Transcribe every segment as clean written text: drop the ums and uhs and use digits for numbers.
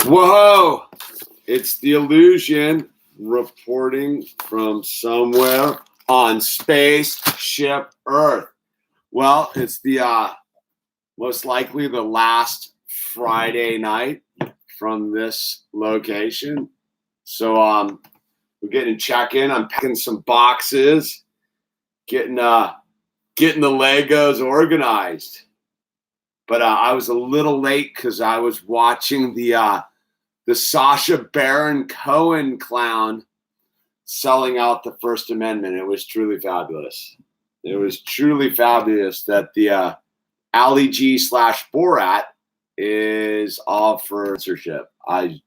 Whoa! It's the illusion reporting from somewhere on spaceship Earth. Well, it's the most likely the last Friday night from this location. So we're getting check-in. I'm packing some boxes, getting the Legos organized. But I was a little late because I was watching the Sacha Baron Cohen clown selling out the First Amendment. It was truly fabulous. It was truly fabulous that the Ali G / Borat is all for censorship. The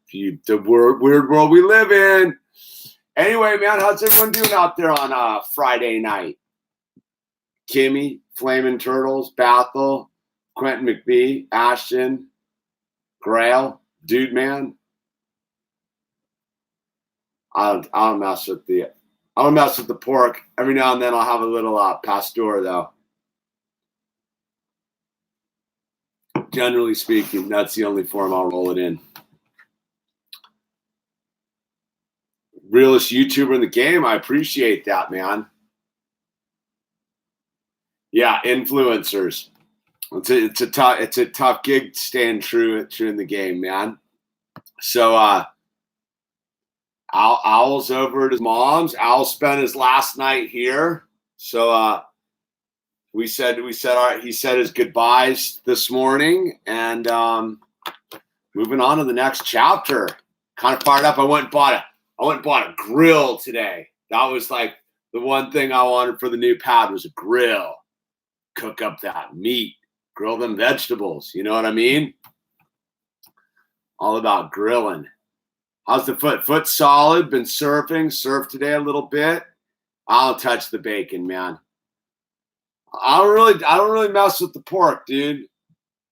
weird world we live in. Anyway, man, how's everyone doing out there on Friday night? Kimmy, Flamin' Turtles, Bathel, Quentin McBee, Ashton, Grail, Dude Man. I don't mess with the pork. Every now and then I'll have a little pastor though. Generally speaking, that's the only form I'll roll it in. Realest YouTuber in the game. I appreciate that, man. Yeah, influencers. It's a tough gig staying true in the game, man. So Owl's over at his mom's. Owl spent his last night here. So we said all right, he said his goodbyes this morning, and moving on to the next chapter. Kind of fired up. I went and bought a grill today. That was like the one thing I wanted for the new pad was a grill. Cook up that meat, grill them vegetables. You know what I mean? All about grilling. How's the foot? Foot solid. Been surfing. Surfed today a little bit. I'll touch the bacon, man. I don't really mess with the pork, dude.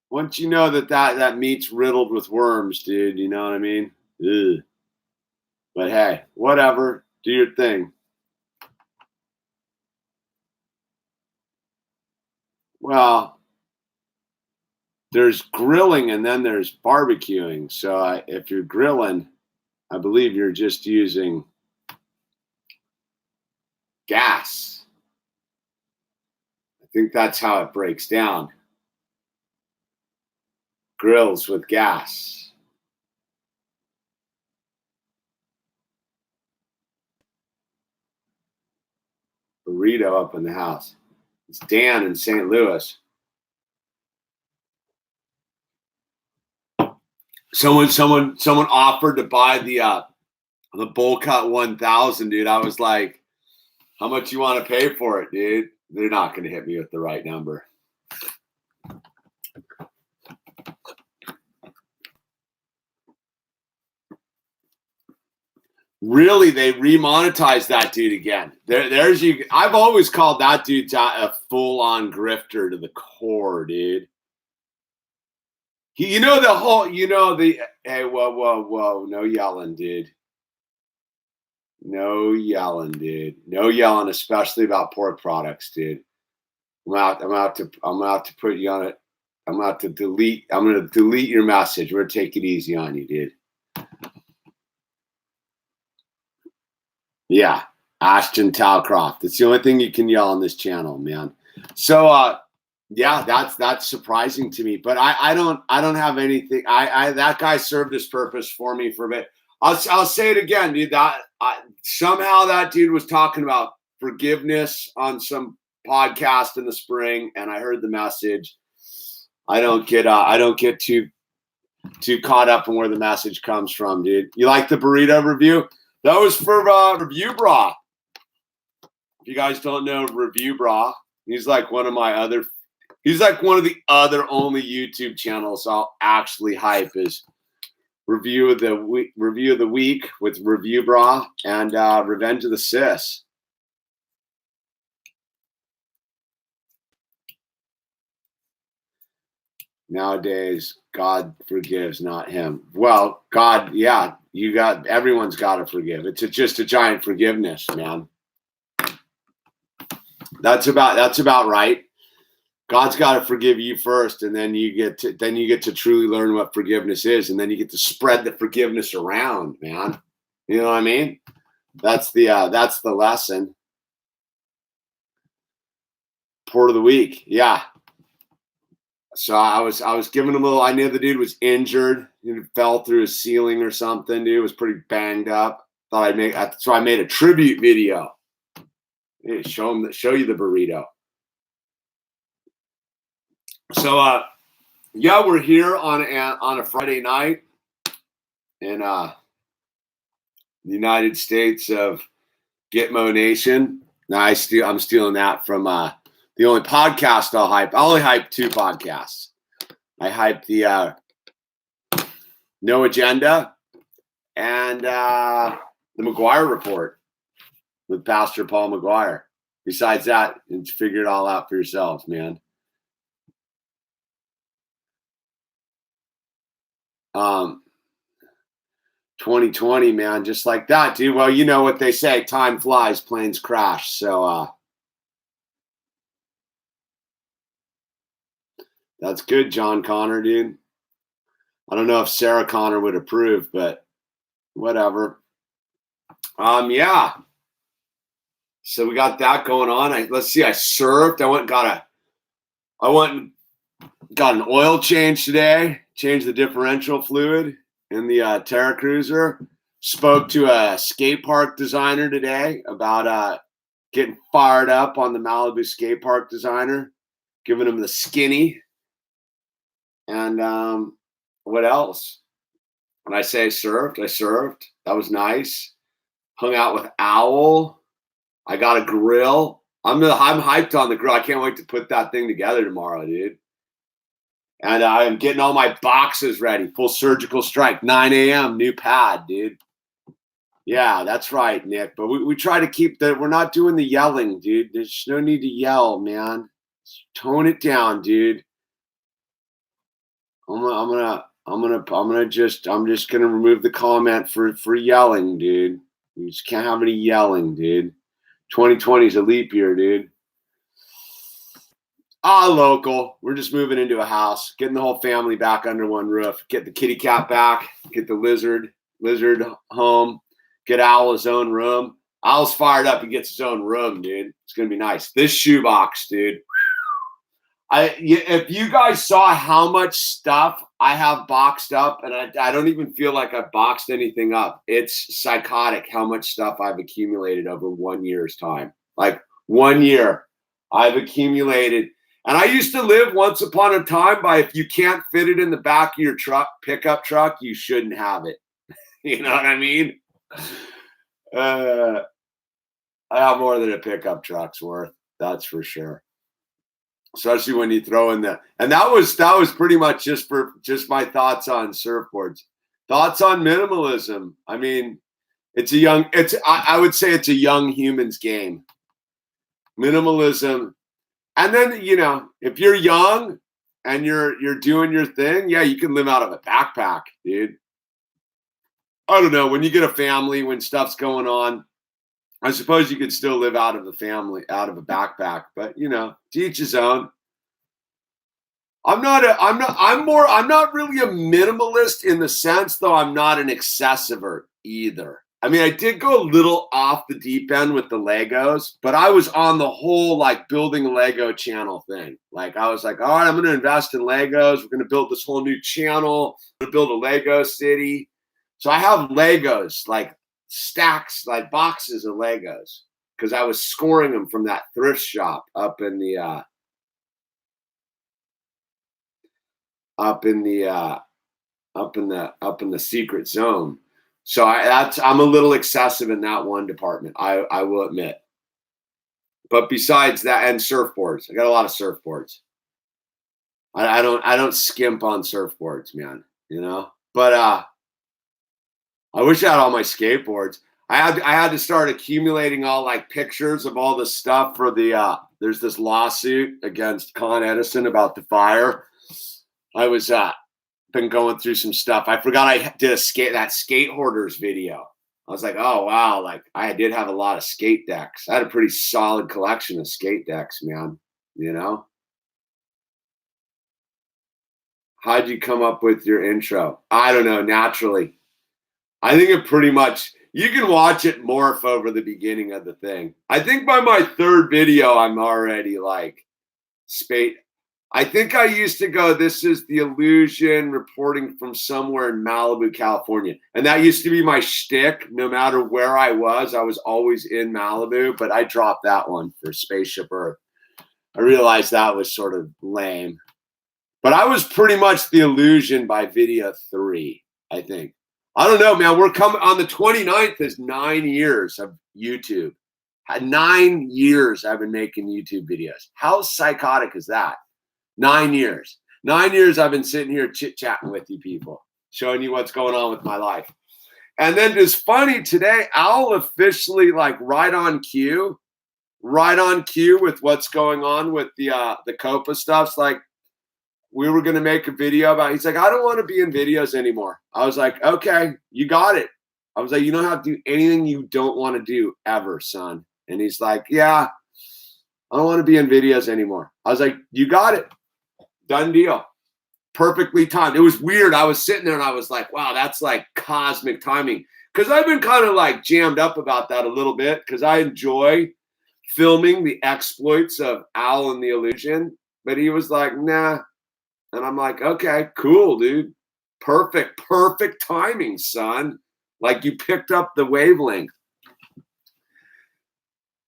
Once you know that meat's riddled with worms, dude, you know what I mean? Ugh. But hey, whatever. Do your thing. Well, there's grilling and then there's barbecuing. So if you're grilling, I believe you're just using gas. I think that's how it breaks down. Grills with gas. Burrito up in the house. It's Dan in St. Louis. Someone offered to buy the Bowl Cut 1000, dude. I was like, how much you want to pay for it, dude? They're not going to hit me with the right number. Really, they remonetized that dude again. There's you. I've always called that dude a full-on grifter to the core, dude. Hey, whoa, no yelling, dude. No yelling, dude. No yelling, especially about pork products, dude. I'm out to put you on it. I'm gonna delete your message. We're gonna take it easy on you, dude. Yeah, Ashton Talcroft. It's the only thing you can yell on this channel, man. So yeah, that's surprising to me. But I don't have anything. That guy served his purpose for me for a bit. I'll say it again, dude. Somehow that dude was talking about forgiveness on some podcast in the spring, and I heard the message. I don't get too caught up in where the message comes from, dude. You like the burrito review? That was for Review Bra. If you guys don't know Review Bra, he's like one of the other only YouTube channels I'll actually hype is Review of the Week with Review Bra and Revenge of the Sis. Nowadays, God forgives, not him. Well, God, yeah, everyone's got to forgive. It's just a giant forgiveness, man. That's about right. God's got to forgive you first, and then you get to truly learn what forgiveness is, and then you get to spread the forgiveness around, man. You know what I mean? That's the lesson. Port of the week, yeah. So I was giving him a little. I knew the dude was injured. He fell through a ceiling or something. Dude was pretty banged up. Thought I'd make. So I made a tribute video. Show you the burrito. So yeah, we're here on a Friday night in the United States of Gitmo Nation. Now I'm stealing that from the only podcast I'll hype. I only hype 2 podcasts. I hype the No Agenda and the McGuire Report with Pastor Paul McGuire. Besides that, figure it all out for yourselves, man. 2020, man, just like that, dude. Well, you know what they say, time flies, planes crash. So that's good, John Connor, dude. I don't know if Sarah Connor would approve, but whatever. Yeah. So we got that going on. Let's see. I surfed. I went and got an oil change today. Changed the differential fluid in the Terra Cruiser. Spoke to a skate park designer today about getting fired up on the Malibu skate park designer, giving him the skinny. And what else? When I say I surfed. That was nice. Hung out with Owl. I got a grill. I'm hyped on the grill. I can't wait to put that thing together tomorrow, dude. And I'm getting all my boxes ready. Full surgical strike. 9 a.m. New pad, dude. Yeah, that's right, Nick. But we try to keep we're not doing the yelling, dude. There's no need to yell, man. Tone it down, dude. I'm just gonna remove the comment for yelling, dude. You just can't have any yelling, dude. 2020 is a leap year, dude. Local. We're just moving into a house, getting the whole family back under one roof. Get the kitty cat back. Get the lizard home. Get Owl his own room. Owl's fired up. He gets his own room, dude. It's gonna be nice. This shoebox, dude. If you guys saw how much stuff I have boxed up, and I don't even feel like I've boxed anything up. It's psychotic how much stuff I've accumulated over 1 year's time. Like 1 year, I've accumulated. And I used to live once upon a time by if you can't fit it in the back of your pickup truck, you shouldn't have it. You know what I mean? I have more than a pickup truck's worth. That's for sure. Especially when you throw in and that was pretty much just my thoughts on surfboards. Thoughts on minimalism. I mean, I would say it's a young human's game. Minimalism. And then, if you're young and you're doing your thing, yeah, you can live out of a backpack, dude. I don't know. When you get a family, when stuff's going on, I suppose you could still live out of a backpack, but to each his own. I'm not really a minimalist in the sense, though I'm not an excessiver either. I mean, I did go a little off the deep end with the Legos, but I was on the whole like building a Lego channel thing. Like I was like, all right, I'm going to invest in Legos. We're going to build this whole new channel. We're going to build a Lego city. So I have Legos, like stacks, like boxes of Legos, because I was scoring them from that thrift shop up in the secret zone. So I'm a little excessive in that one department. I will admit. But besides that, and surfboards, I got a lot of surfboards. I don't skimp on surfboards, man. But I wish I had all my skateboards. I had to start accumulating all like pictures of all the stuff for there's this lawsuit against Con Edison about the fire. I was been going through some stuff. I forgot I did that skate hoarders video. I was like, oh wow, like I did have a lot of skate decks. I had a pretty solid collection of skate decks, man. how'd you come up with your intro? I don't know, naturally. I think it pretty much, you can watch it morph over the beginning of the thing. I think by my third video, I'm already like, I think I used to go, this is the illusion reporting from somewhere in Malibu, California. And that used to be my shtick. No matter where I was always in Malibu, but I dropped that one for Spaceship Earth. I realized that was sort of lame. But I was pretty much the illusion by video 3, I think. I don't know, man. We're coming on the 29th is 9 years of YouTube. 9 years I've been making YouTube videos. How psychotic is that? 9 years. 9 years I've been sitting here chit-chatting with you people, showing you what's going on with my life. And then it's funny, today, Owl officially like right on cue with what's going on with the COPA stuff's like, we were going to make a video about, he's like, I don't want to be in videos anymore. I was like, okay, you got it. I was like, you don't have to do anything you don't want to do ever, son. And he's like, yeah, I don't want to be in videos anymore. I was like, you got it. Done deal. Perfectly timed. It was weird. I was sitting there and I was like, wow, that's like cosmic timing. Because I've been kind of like jammed up about that a little bit because I enjoy filming the exploits of Owl and the Illusion. But he was like, nah. And I'm like, okay, cool, dude. Perfect timing, son. Like you picked up the wavelength.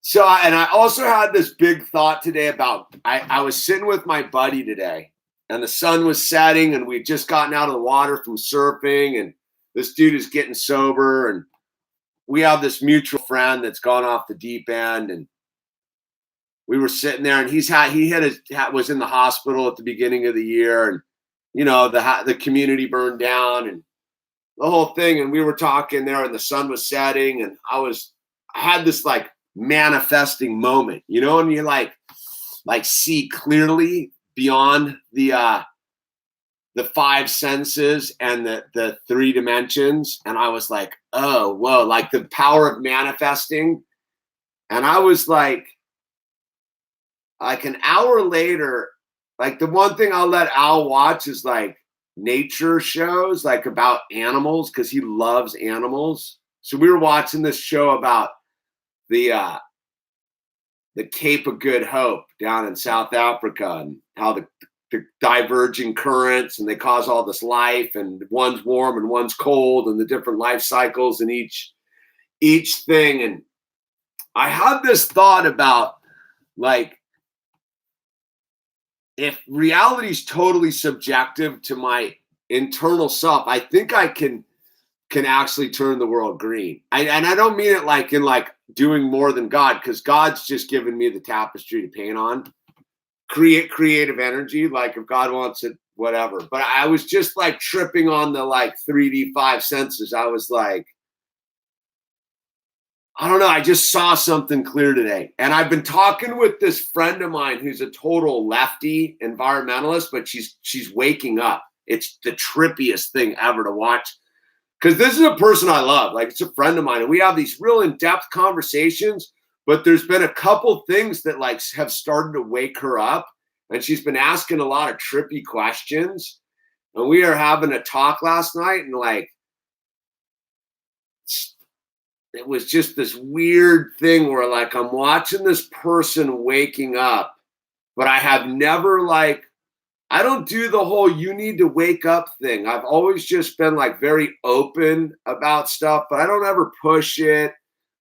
So, and I also had this big thought today about, I was sitting with my buddy today and the sun was setting and we'd just gotten out of the water from surfing and this dude is getting sober and we have this mutual friend that's gone off the deep end and we were sitting there and was in the hospital at the beginning of the year and, you know, the community burned down and the whole thing. And we were talking there and the sun was setting and I had this like manifesting moment, you know, and you like see clearly beyond the 5 senses and the 3 dimensions. And I was like, oh, whoa, like the power of manifesting. And I was like an hour later, like the one thing I'll let Al watch is like nature shows, like about animals, because he loves animals. So we were watching this show about the Cape of Good Hope down in South Africa and how the diverging currents and they cause all this life and one's warm and one's cold and the different life cycles in each thing. And I had this thought about like, if reality is totally subjective to my internal self, I think I can actually turn the world green. And I don't mean it like in like doing more than God, because God's just given me the tapestry to paint on. Create creative energy, like if God wants it, whatever. But I was just like tripping on the like 3D 5 senses. I was like, I don't know. I just saw something clear today. And I've been talking with this friend of mine who's a total lefty environmentalist, but she's waking up. It's the trippiest thing ever to watch. Because this is a person I love. Like, it's a friend of mine. And we have these real in-depth conversations. But there's been a couple things that like have started to wake her up. And she's been asking a lot of trippy questions. And we are having a talk last night. And like, it was just this weird thing where like I'm watching this person waking up, but I have never like, I don't do the whole you need to wake up thing. I've always just been like very open about stuff, but I don't ever push it,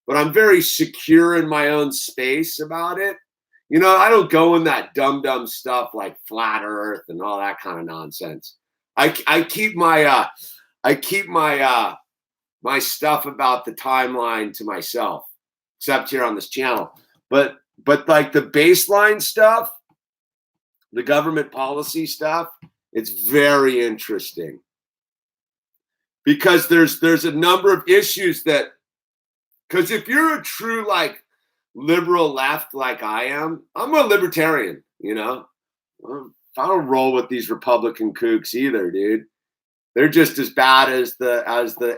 but I'm very secure in my own space about it. You know, I don't go in that dumb stuff like flat earth and all that kind of nonsense. I keep my stuff about the timeline to myself, except here on this channel. But like the baseline stuff, the government policy stuff, it's very interesting. Because there's a number of issues that, because if you're a true like liberal left like I am, I'm a libertarian, you know? I don't roll with these Republican kooks either, dude. They're just as bad as the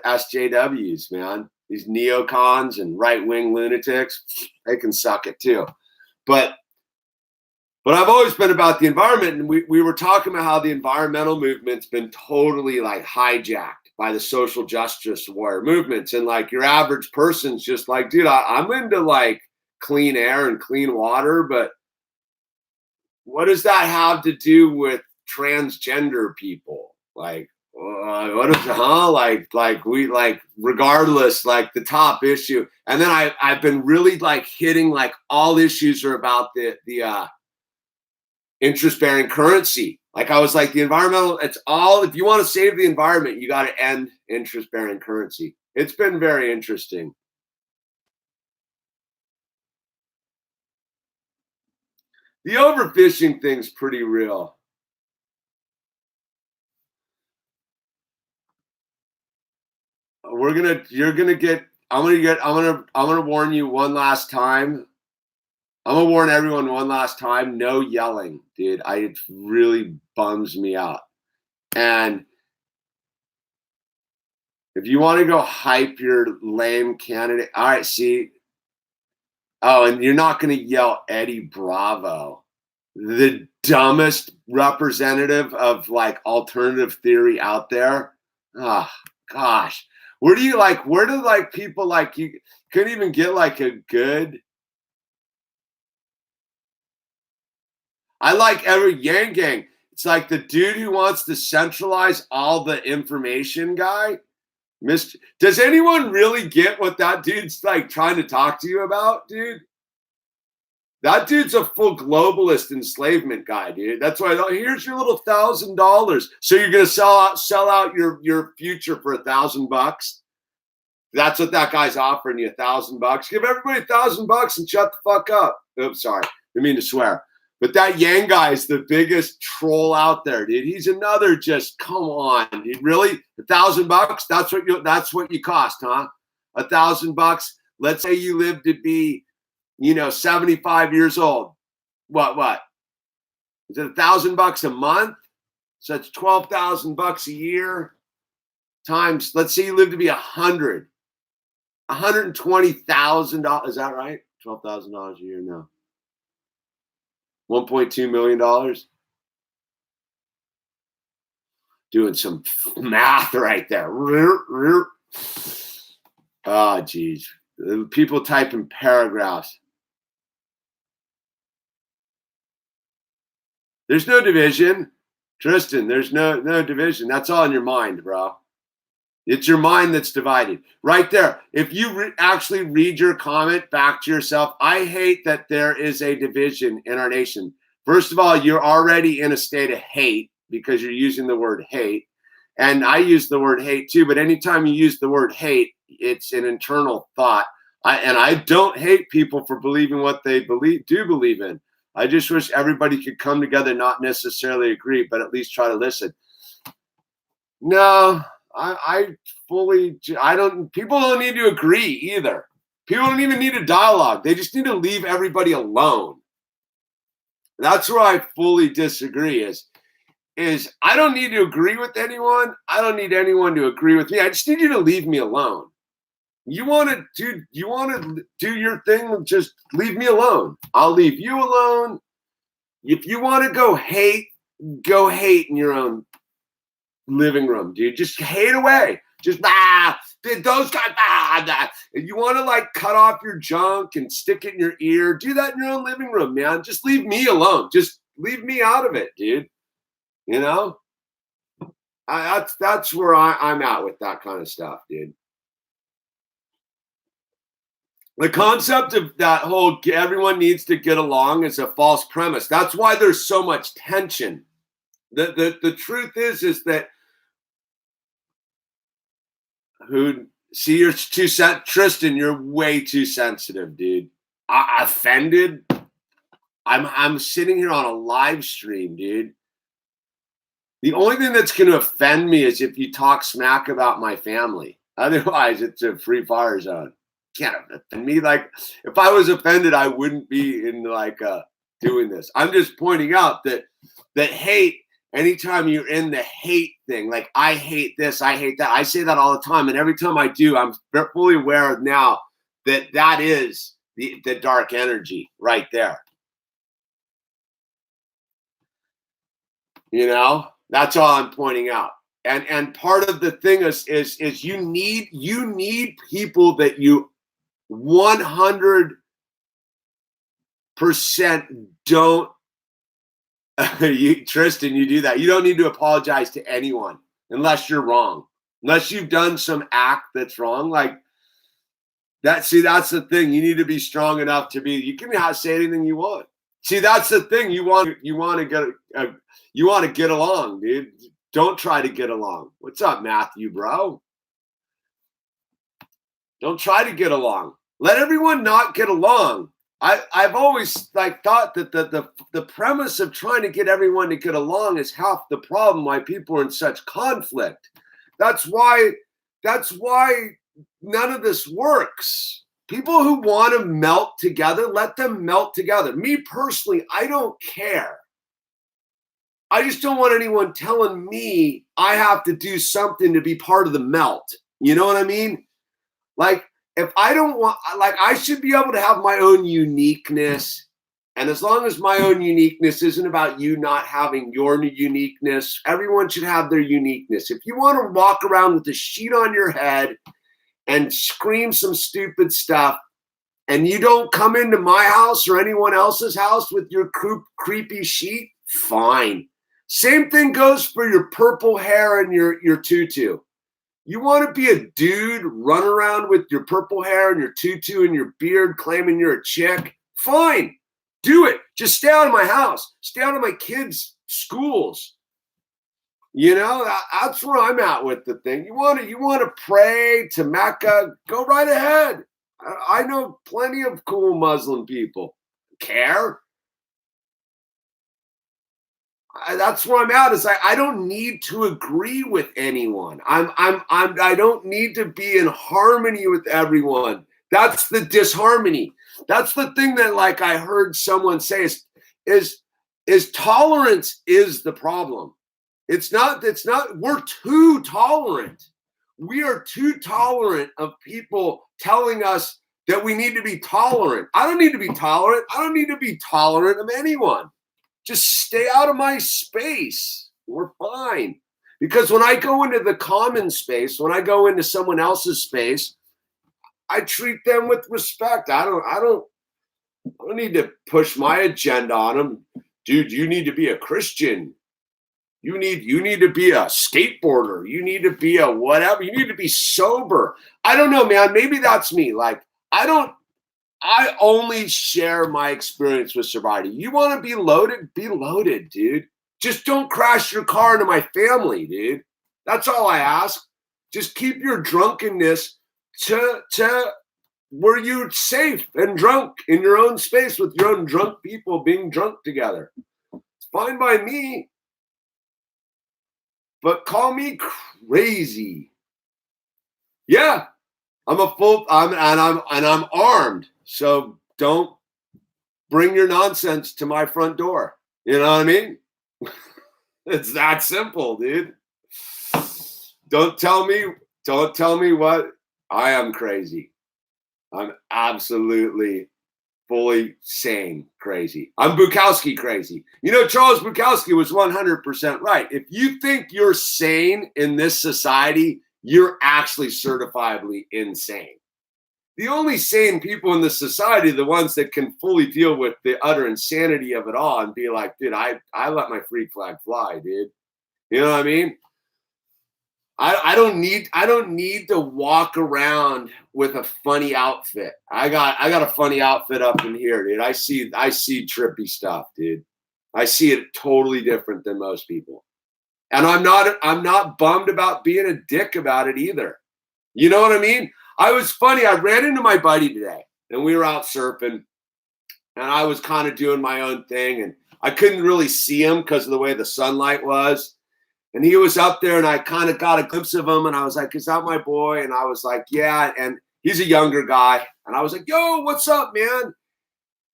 SJWs, man. These neocons and right-wing lunatics, they can suck it too. But But I've always been about the environment, and we were talking about how the environmental movement's been totally like hijacked by the social justice warrior movements. And like your average person's just like, dude, I'm into like clean air and clean water, but what does that have to do with transgender people? Like, what is like we like regardless like the top issue. And then I've been really like hitting like all issues are about the interest bearing currency. Like I was like the environmental, it's all, if you want to save the environment, you got to end interest bearing currency. It's been very interesting. The overfishing thing's pretty real. You're gonna get, I'm gonna warn you one last time. I'm gonna warn everyone one last time. No yelling, dude. It really bums me out. And if you want to go hype your lame candidate, all right, see. Oh, and you're not gonna yell Eddie Bravo, the dumbest representative of like alternative theory out there. Oh gosh. Where do like people like you couldn't even get like a good. I like every Yang Gang. It's like the dude who wants to centralize all the information guy. Does anyone really get what that dude's like trying to talk to you about, dude? That dude's a full globalist enslavement guy, dude. That's why here's your little $1,000. So you're gonna sell out your future for $1,000. That's what that guy's offering you, $1,000. Give everybody $1,000 and shut the fuck up. Oops, sorry. Didn't mean to swear. But that Yang guy is the biggest troll out there, dude. He's another just come on, dude. Really? $1,000? That's what you cost, huh? $1,000. Let's say you live to be, 75 years old. What? Is it $1,000 a month? So that's $12,000 a year times. Let's say you live to be 100. $120,000. Is that right? $12,000 a year? No. $1.2 million. Doing some math right there. Oh, geez. People type in paragraphs. There's no division. Tristan, there's no division. That's all in your mind, bro. It's your mind that's divided. Right there. If you actually read your comment back to yourself, I hate that there is a division in our nation. First of all, you're already in a state of hate because you're using the word hate. And I use the word hate too, but anytime you use the word hate, it's an internal thought. I don't hate people for believing what they do believe in. I just wish everybody could come together, not necessarily agree, but at least try to listen. No, people don't need to agree either. People don't even need a dialogue. They just need to leave everybody alone. That's where I fully disagree is I don't need to agree with anyone. I don't need anyone to agree with me. I just need you to leave me alone. You want to do your thing, just leave me alone. I'll leave you alone. If you want to go hate in your own living room, dude. Just hate away. Just those guys. If you want to like cut off your junk and stick it in your ear, do that in your own living room, man. Just leave me alone. Just leave me out of it, dude. That's where I'm at with that kind of stuff, dude. The concept of that whole everyone needs to get along is a false premise. That's why there's so much tension. The truth is that you're too Tristan, you're way too sensitive, dude. Offended? I'm sitting here on a live stream, dude. The only thing that's going to offend me is if you talk smack about my family. Otherwise, it's a free fire zone. Can't offend me. Like, if I was offended, I wouldn't be in like doing this. I'm just pointing out that hate. Anytime you're in the hate thing, like I hate this, I hate that. I say that all the time, and every time I do, I'm fully aware now that is the dark energy right there. You know, that's all I'm pointing out. And part of the thing is you need people that you 100% don't. Tristan, you do that. You don't need to apologize to anyone unless you're wrong, unless you've done some act that's wrong. Like that. See, that's the thing. You need to be strong enough to be. You can say anything you want. See, that's the thing. You want to get along, dude. Don't try to get along. What's up, Matthew, bro? Don't try to get along. Let everyone not get along. I've always thought that the premise of trying to get everyone to get along is half the problem why people are in such conflict. That's why none of this works. People who want to melt together, let them melt together. Me personally, I don't care. I just don't want anyone telling me I have to do something to be part of the melt. You know what I mean? Like, if I don't want, I should be able to have my own uniqueness. And as long as my own uniqueness isn't about you not having your uniqueness, everyone should have their uniqueness. If you want to walk around with a sheet on your head and scream some stupid stuff, and you don't come into my house or anyone else's house with your creepy sheet, fine. Same thing goes for your purple hair and your tutu. You want to be a dude, run around with your purple hair and your tutu and your beard claiming you're a chick? Fine. Do it. Just stay out of my house. Stay out of my kids' schools. You know, that's where I'm at with the thing. You want to pray to Mecca? Go right ahead. I know plenty of cool Muslim people. Care? That's where I'm at. Is I don't need to agree with anyone. I don't need to be in harmony with everyone. That's the disharmony. That's the thing that I heard someone say is tolerance is the problem. It's not we're too tolerant. We are too tolerant of people telling us that we need to be tolerant. I don't need to be tolerant. I don't need to be tolerant of anyone. Just stay out of my space. We're fine. Because when I go into the common space, when I go into someone else's space, I treat them with respect. I don't need to push my agenda on them. Dude, you need to be a Christian. You need to be a skateboarder. You need to be a whatever. You need to be sober. I don't know, man. Maybe that's me. I only share my experience with sobriety. You want to be loaded? Be loaded, dude. Just don't crash your car into my family, dude. That's all I ask. Just keep your drunkenness to where you're safe and drunk in your own space with your own drunk people being drunk together. It's fine by me. But call me crazy. Yeah. I'm armed. So don't bring your nonsense to my front door. You know what I mean? It's that simple, dude. Don't tell me what I am crazy. I'm absolutely fully sane crazy. I'm Bukowski crazy. You know, Charles Bukowski was 100% right. If you think you're sane in this society, you're actually certifiably insane. The only sane people in the society are the ones that can fully deal with the utter insanity of it all and be like, dude, I let my freak flag fly, dude. You know what I mean? I don't need to walk around with a funny outfit. I got a funny outfit up in here, dude. I see trippy stuff, dude. I see it totally different than most people. And I'm not bummed about being a dick about it either. You know what I mean? I was funny. I ran into my buddy today and we were out surfing and I was kind of doing my own thing and I couldn't really see him because of the way the sunlight was. And he was up there and I kind of got a glimpse of him and I was like, is that my boy? And I was like, yeah. And he's a younger guy. And I was like, yo, what's up, man?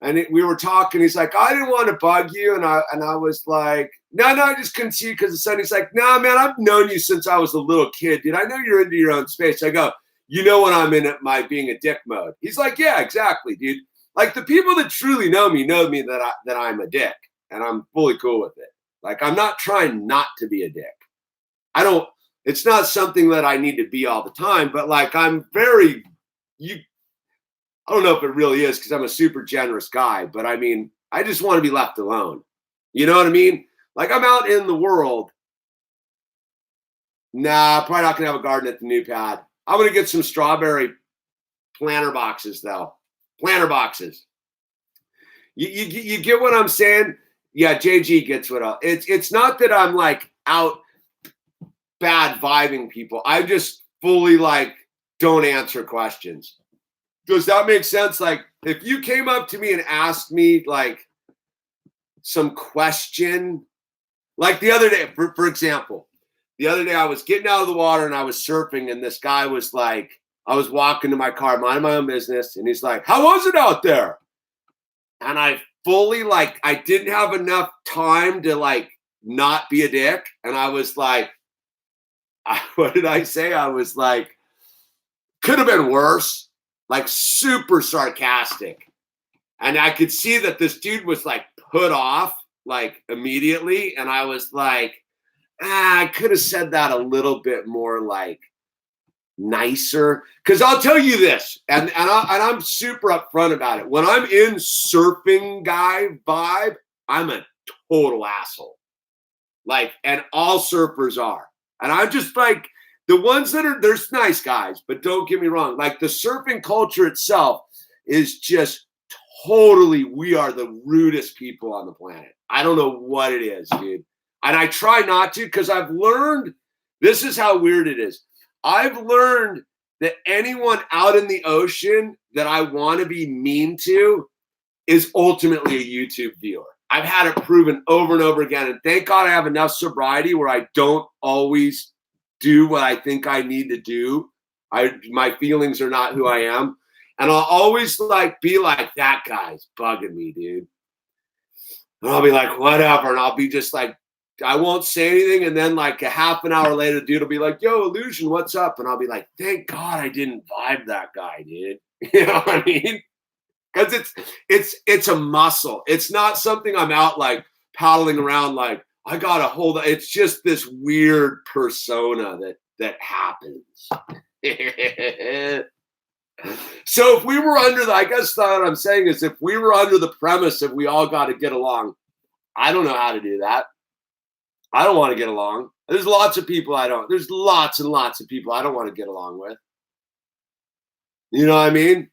And we were talking. He's like, I didn't want to bug you. And I was like, no, I just couldn't see you because of the sun. He's like, no, man, I've known you since I was a little kid, dude. I know you're into your own space. I go, you know when I'm in my being a dick mode. He's like, yeah, exactly, dude. Like the people that truly know me that I'm a dick and I'm fully cool with it. Like, I'm not trying not to be a dick. It's not something that I need to be all the time, but like, I don't know if it really is because I'm a super generous guy, but I mean, I just want to be left alone. You know what I mean? Like, I'm out in the world. Nah, probably not going to have a garden at the new pad. I'm going to get some strawberry planter boxes, though. Planter boxes. You get what I'm saying? Yeah, JG gets what it's not that I'm like out bad vibing people. I just fully like don't answer questions. Does that make sense? Like, if you came up to me and asked me like some question, like the other day, for example, the other day I was getting out of the water and I was surfing, and this guy was like, I was walking to my car, minding my own business, and he's like, "How was it out there?" And I fully like, I didn't have enough time to like not be a dick, and I was like, what did I say? I was like, could have been worse, like super sarcastic. And I could see that this dude was like put off like immediately. And I was like, I could have said that a little bit more like nicer. Because I'll tell you this, and I'm super upfront about it. When I'm in surfing guy vibe, I'm a total asshole. Like, and all surfers are. And I'm just like, the ones that are, there's nice guys, but don't get me wrong. Like, the surfing culture itself is just totally, we are the rudest people on the planet. I don't know what it is, dude. And I try not to, because I've learned, this is how weird it is. I've learned that anyone out in the ocean that I want to be mean to is ultimately a YouTube viewer. I've had it proven over and over again. And thank God I have enough sobriety where I don't always do what I think I need to do. My feelings are not who I am. And I'll always like be like, that guy's bugging me, dude. And I'll be like, whatever. And I'll be just like, I won't say anything. And then like a half an hour later, the dude will be like, yo, Illusion, what's up? And I'll be like, thank God I didn't vibe that guy, dude. You know what I mean? Because it's a muscle. It's not something I'm out like paddling around like I gotta hold. It's just this weird persona that happens. So if we were under I guess what I'm saying is if we were under the premise that we all got to get along, I don't know how to do that. I don't want to get along. There's lots of people I don't. There's lots and lots of people I don't want to get along with. You know what I mean?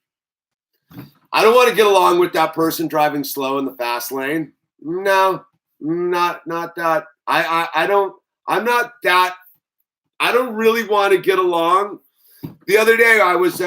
I don't want to get along with that person driving slow in the fast lane. No, not that. I don't. I'm not that. I don't really want to get along. The other day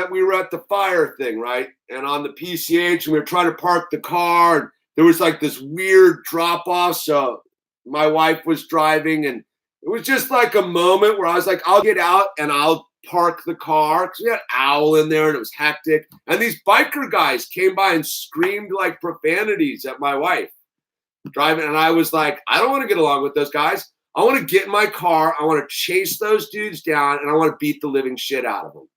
we were at the fire thing, right? And on the PCH, and we were trying to park the car, and there was like this weird drop off. So my wife was driving, and it was just like a moment where I was like, I'll get out and I'll park the car, because we had Owl in there and it was hectic. And these biker guys came by and screamed like profanities at my wife driving. And I was like, I don't want to get along with those guys. I want to get in my car. I want to chase those dudes down and I want to beat the living shit out of them.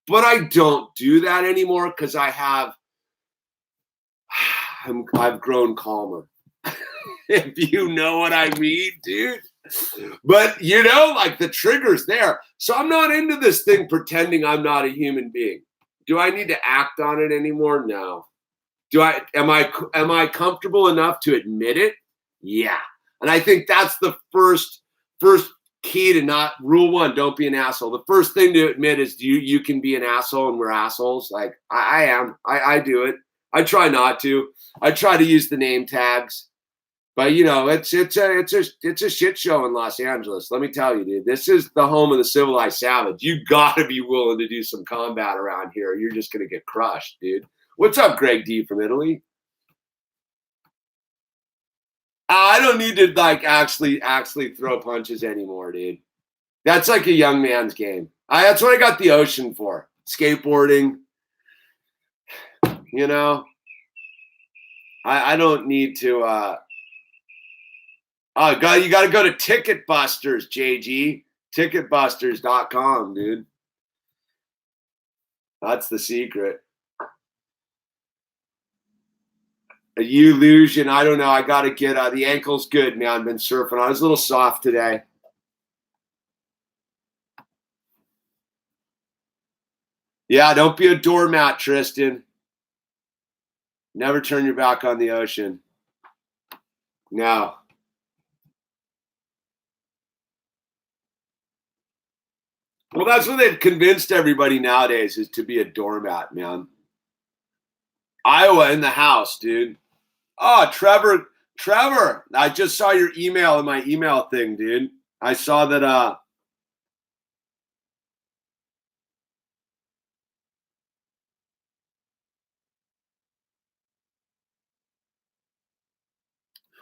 But I don't do that anymore because I've grown calmer. If you know what I mean, dude. But, you know, like the trigger's there. So I'm not into this thing pretending I'm not a human being. Do I need to act on it anymore? No. Am I comfortable enough to admit it? Yeah. And I think that's the first key to not rule one, don't be an asshole. The first thing to admit is you can be an asshole and we're assholes. Like I am. I do it. I try not to. I try to use the name tags. But you know, it's a shit show in Los Angeles. Let me tell you, dude. This is the home of the civilized savage. You gotta be willing to do some combat around here. You're just gonna get crushed, dude. What's up, Greg D from Italy? I don't need to like actually throw punches anymore, dude. That's like a young man's game. That's what I got the ocean for. Skateboarding. You know, I don't need to. Oh, God, you got to go to Ticket Busters, JG. Ticketbusters.com, dude. That's the secret. A illusion. I don't know. I got to get the ankle's good, man. I've been surfing. I was a little soft today. Yeah, don't be a doormat, Tristan. Never turn your back on the ocean. No. Well, that's what they've convinced everybody nowadays is to be a doormat, man. Iowa in the house, dude. Oh, Trevor, I just saw your email in my email thing, dude. I saw that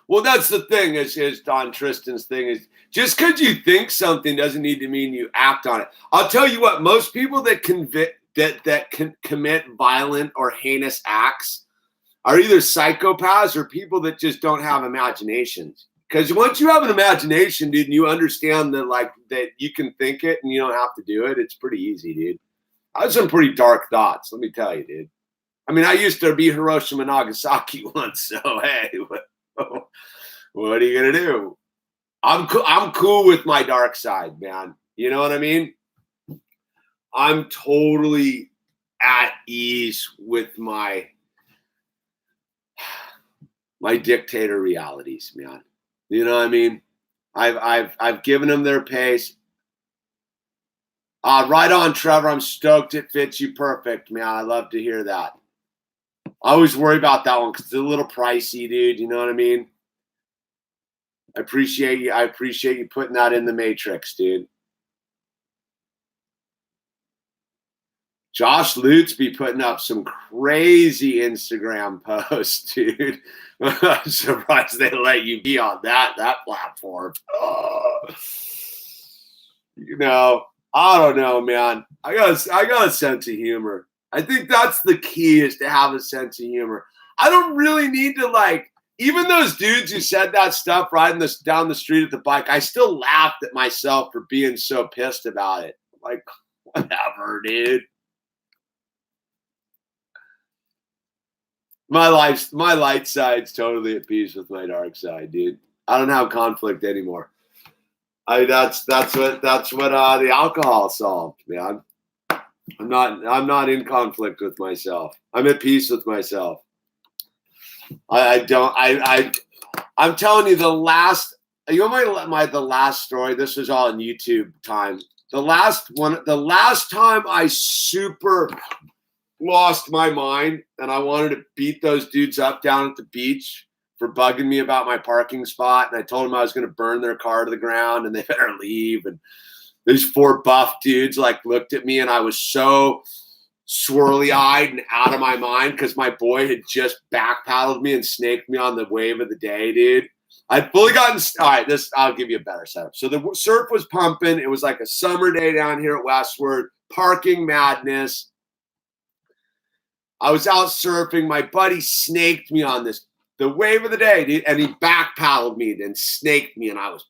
well, that's the thing is Don Tristan's thing is just because you think something doesn't need to mean you act on it. I'll tell you what, most people that commit violent or heinous acts are either psychopaths or people that just don't have imaginations. Because once you have an imagination, dude, and you understand that you can think it and you don't have to do it, it's pretty easy, dude. I had some pretty dark thoughts, let me tell you, dude. I mean, I used to be Hiroshima and Nagasaki once, so hey, what are you gonna do? I'm cool with my dark side, man. You know what I mean? I'm totally at ease with my dictator realities, man. You know what I mean? I've given them their pace. Right on, Trevor. I'm stoked it fits you perfect, man. I love to hear that. I always worry about that one because it's a little pricey, dude. You know what I mean? I appreciate you putting that in the matrix, dude. Josh Lutz be putting up some crazy Instagram posts, dude. I'm surprised they let you be on that platform. Oh. You know, I don't know, man. I got a sense of humor. I think that's the key is to have a sense of humor. I don't really need to even those dudes who said that stuff riding this down the street at the bike, I still laughed at myself for being so pissed about it. Like, whatever, dude. My light side's totally at peace with my dark side, dude. I don't have conflict anymore. That's what the alcohol solved, man. I'm not in conflict with myself. I'm at peace with myself. I'm telling you the last story. This was all in YouTube time. The last time I super lost my mind and I wanted to beat those dudes up down at the beach for bugging me about my parking spot. And I told them I was going to burn their car to the ground and they better leave. And these 4 buff dudes looked at me and I was so swirly eyed and out of my mind because my boy had just back paddled me and snaked me on the wave of the day, dude. I'd fully gotten, all right, I'll give you a better setup. So the surf was pumping. It was like a summer day down here at Westward, parking madness. I was out surfing. My buddy snaked me on the wave of the day, dude, and he back paddled me, then snaked me, and I was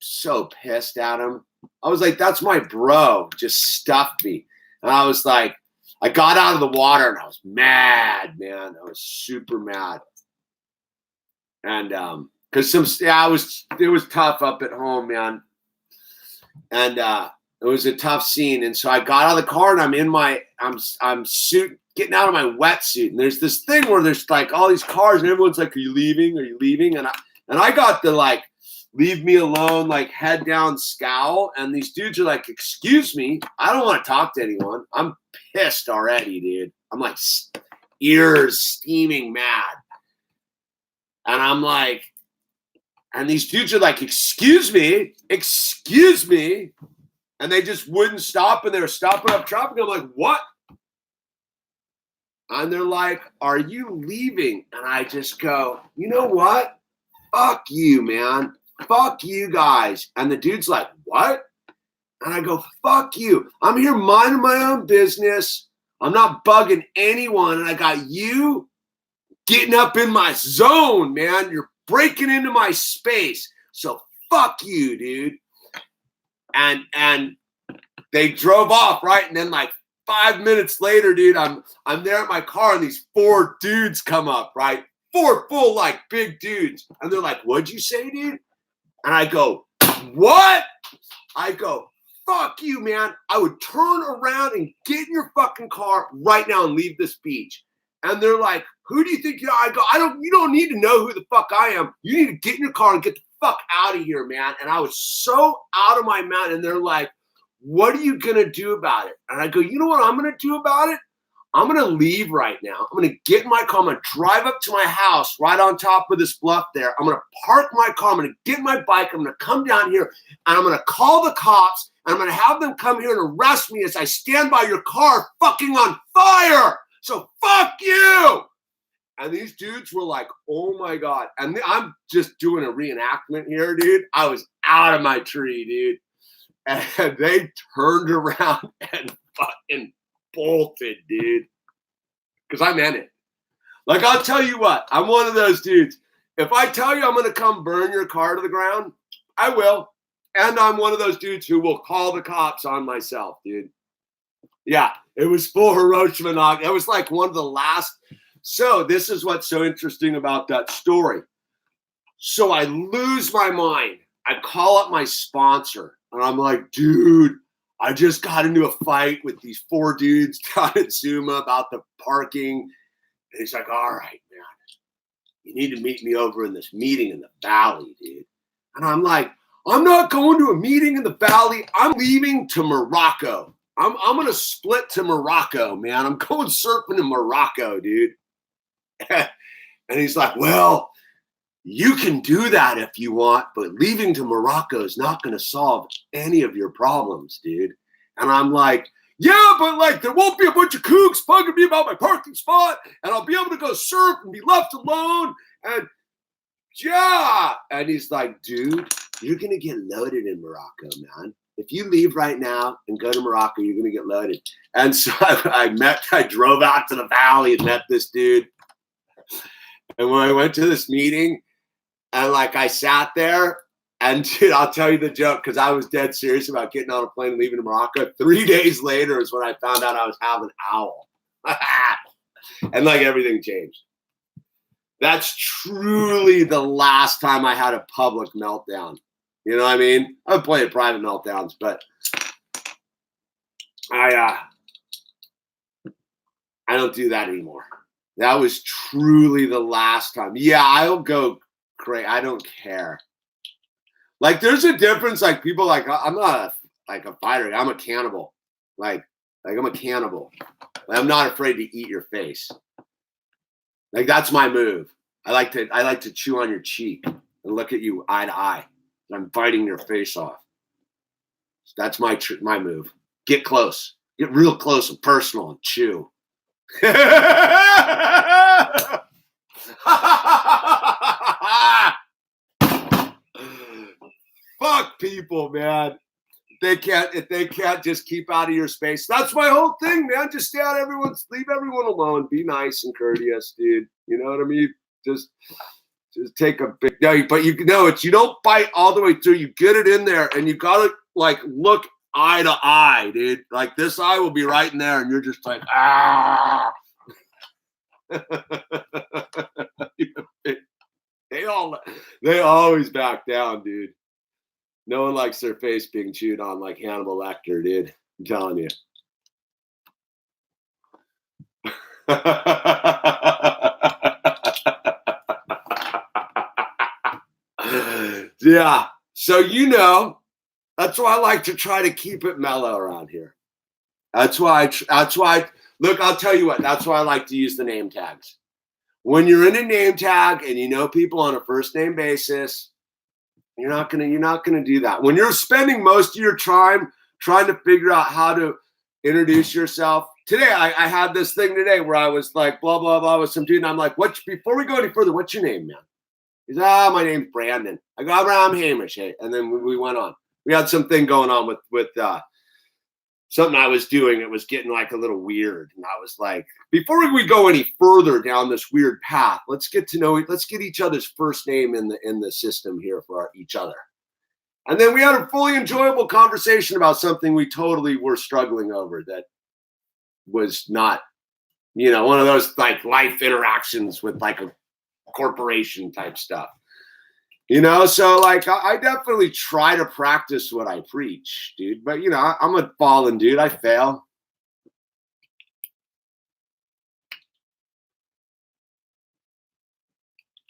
so pissed at him. I was like, that's my bro, just stuffed me. And I was like, I got out of the water and I was mad, man. I was super mad. And because it was tough up at home, man. And it was a tough scene. And so I got out of the car and I'm getting out of my wetsuit. And there's this thing where there's all these cars and everyone's like, are you leaving? Are you leaving? And I got the leave me alone, head down scowl. And these dudes are like, excuse me, I don't want to talk to anyone. I'm pissed already, dude. I'm ears steaming mad. And I'm like, and these dudes are like, excuse me. And they just wouldn't stop and they were stopping up traffic. I'm like, what? And they're like, are you leaving? And I just go, you know what? Fuck you, man. Fuck you guys. And the dude's like, what? And I go, fuck you. I'm here minding my own business. I'm not bugging anyone. And I got you getting up in my zone, man. You're breaking into my space. So fuck you, dude. And they drove off, right? And then 5 minutes later, dude, I'm there at my car and these 4 dudes come up, right? 4 full, like, big dudes. And they're like, what'd you say, dude? And I go, what? I go, fuck you, man. I would turn around and get in your fucking car right now and leave this beach. And they're like, who do you think you are? I go, you don't need to know who the fuck I am. You need to get in your car and get the fuck out of here, man. And I was so out of my mind. And they're like, what are you going to do about it? And I go, you know what I'm going to do about it? I'm going to leave right now. I'm going to get in my car. I'm going to drive up to my house right on top of this bluff there. I'm going to park my car. I'm going to get my bike. I'm going to come down here and I'm going to call the cops and I'm going to have them come here and arrest me as I stand by your car fucking on fire. So fuck you. And these dudes were like, oh my God. And I'm just doing a reenactment here, dude. I was out of my tree, dude. And they turned around and fucking bolted, dude. Because I'm in it. Like, I'll tell you what, I'm one of those dudes. If I tell you I'm going to come burn your car to the ground, I will. And I'm one of those dudes who will call the cops on myself, dude. Yeah, it was full Hiroshima. It was like one of the last. So this is what's so interesting about that story. So I lose my mind. I call up my sponsor. And I'm like, dude, I just got into a fight with these 4 dudes down at Zuma about the parking. And he's like, all right, man, you need to meet me over in this meeting in the valley, dude. And I'm like, I'm not going to a meeting in the valley. I'm leaving to Morocco. I'm going to split to Morocco, man. I'm going surfing in Morocco, dude. And he's like, well, you can do that if you want, but leaving to Morocco is not going to solve any of your problems, dude. And I'm like, yeah, but like there won't be a bunch of kooks bugging me about my parking spot, and I'll be able to go surf and be left alone. And yeah. And he's like, dude, you're going to get loaded in Morocco, man. If you leave right now and go to Morocco, you're going to get loaded. And so I drove out to the valley and met this dude. And when I went to this meeting, and like I sat there, and dude, I'll tell you the joke because I was dead serious about getting on a plane and leaving to Morocco. 3 days later is when I found out I was having owl. And like everything changed. That's truly the last time I had a public meltdown. You know what I mean? I've played private meltdowns, but I don't do that anymore. That was truly the last time. Yeah, I'll go crazy. I don't care. Like, there's a difference. Like, people like, I'm not a fighter. I'm a cannibal. Like I'm a cannibal. I'm not afraid to eat your face. Like, that's my move. I like to chew on your cheek and look at you eye to eye. I'm biting your face off. That's my move. Get close. Get real close and personal and chew. Fuck people, man. If they can't just keep out of your space. That's my whole thing, man. Just leave everyone alone. Be nice and courteous, dude. You know what I mean? Just take a big but you know it's you don't bite all the way through. You get it in there and you gotta like look eye to eye, dude. Like this eye will be right in there, and you're just like, ah. They always back down, dude. No one likes their face being chewed on like Hannibal Lecter, dude. I'm telling you. Yeah. So, that's why I like to try to keep it mellow around here. That's why, look, I'll tell you what, that's why I like to use the name tags. When you're in a name tag and you know people on a first name basis, you're not gonna do that. When you're spending most of your time trying to figure out how to introduce yourself. Today, I had this thing today where I was like, blah, blah, blah with some dude. And I'm like, before we go any further, what's your name, man? He's my name's Brandon. I go, I'm Hamish. Hey. And then we went on. We had something going on with something I was doing. It was getting like a little weird. And I was like, before we go any further down this weird path, let's get each other's first name in the system here for each other. And then we had a fully enjoyable conversation about something we totally were struggling over that was not, one of those like life interactions with like a corporation type stuff. So like I definitely try to practice what I preach, dude. But I'm a fallen dude. I fail.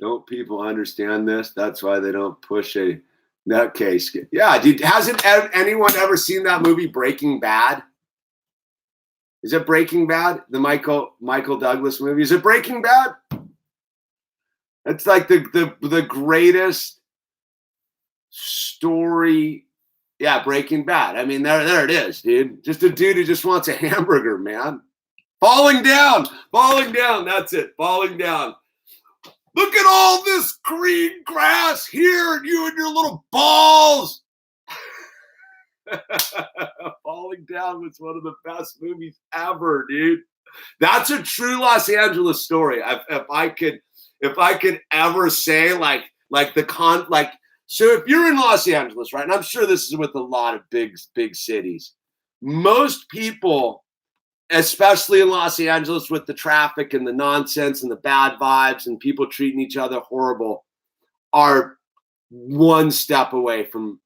Don't people understand this? That's why they don't push a nutcase. Yeah, dude. Hasn't anyone ever seen that movie Breaking Bad? Is it Breaking Bad? The Michael Douglas movie? Is it Breaking Bad? It's like the greatest story. Yeah, Breaking Bad. I mean, there it is, dude. Just a dude who just wants a hamburger, man. Falling down. That's it. Falling down. Look at all this green grass here, and you and your little balls. Falling Down was one of the best movies ever, dude. That's a true Los Angeles story. If I could ever say so if you're in Los Angeles, right, and I'm sure this is with a lot of big cities, most people, especially in Los Angeles with the traffic and the nonsense and the bad vibes and people treating each other horrible, are one step away from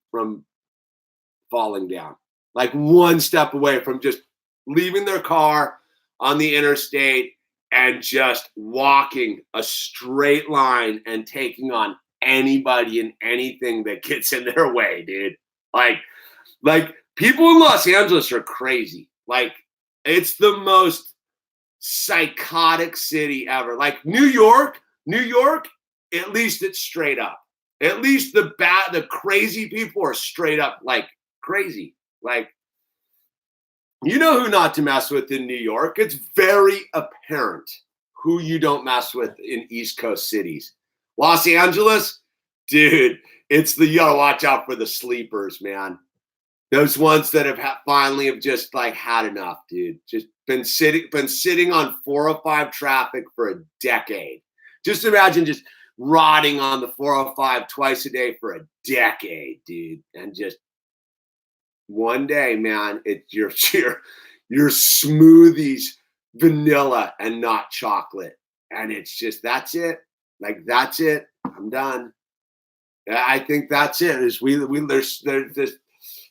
falling down. Like one step away from just leaving their car on the interstate and just walking a straight line and taking on anybody and anything that gets in their way, dude. Like people in Los Angeles are crazy. Like, it's the most psychotic city ever. Like New York, at least it's straight up. At least the crazy people are straight up like crazy. Like, you know who not to mess with in New York. It's very apparent who you don't mess with in East Coast cities. Los Angeles, dude, you gotta watch out for the sleepers, man. Those ones that have finally just like had enough, dude. Just been sitting on 405 traffic for a decade. Just imagine just rotting on the 405 twice a day for a decade, dude. And just one day, man, it's your smoothies vanilla and not chocolate, and it's just that's it. Like that's it. I'm done. I think that's it. There's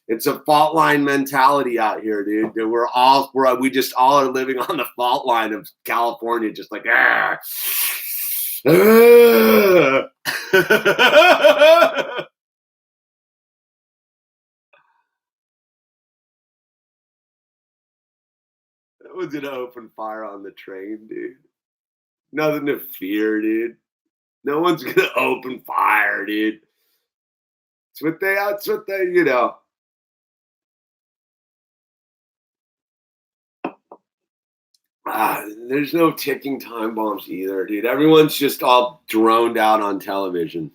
it's a fault line mentality out here, dude. We just all are living on the fault line of California, just like ah. It was gonna open fire on the train, dude. Nothing to fear, dude. No one's gonna open fire, dude. That's what they. There's no ticking time bombs either, dude. Everyone's just all droned out on television.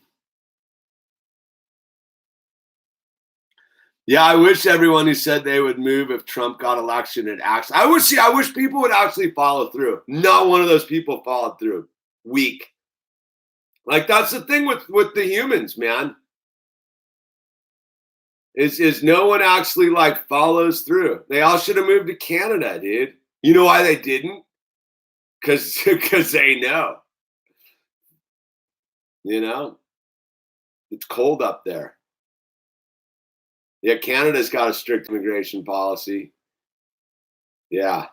Yeah, I wish everyone who said they would move if Trump got elected had actually. I wish people would actually follow through. Not one of those people followed through. Weak. Like that's the thing with the humans, man. Is no one actually like follows through. They all should have moved to Canada, dude. You know why they didn't? Because they know. It's cold up there. Yeah, Canada's got a strict immigration policy. Yeah.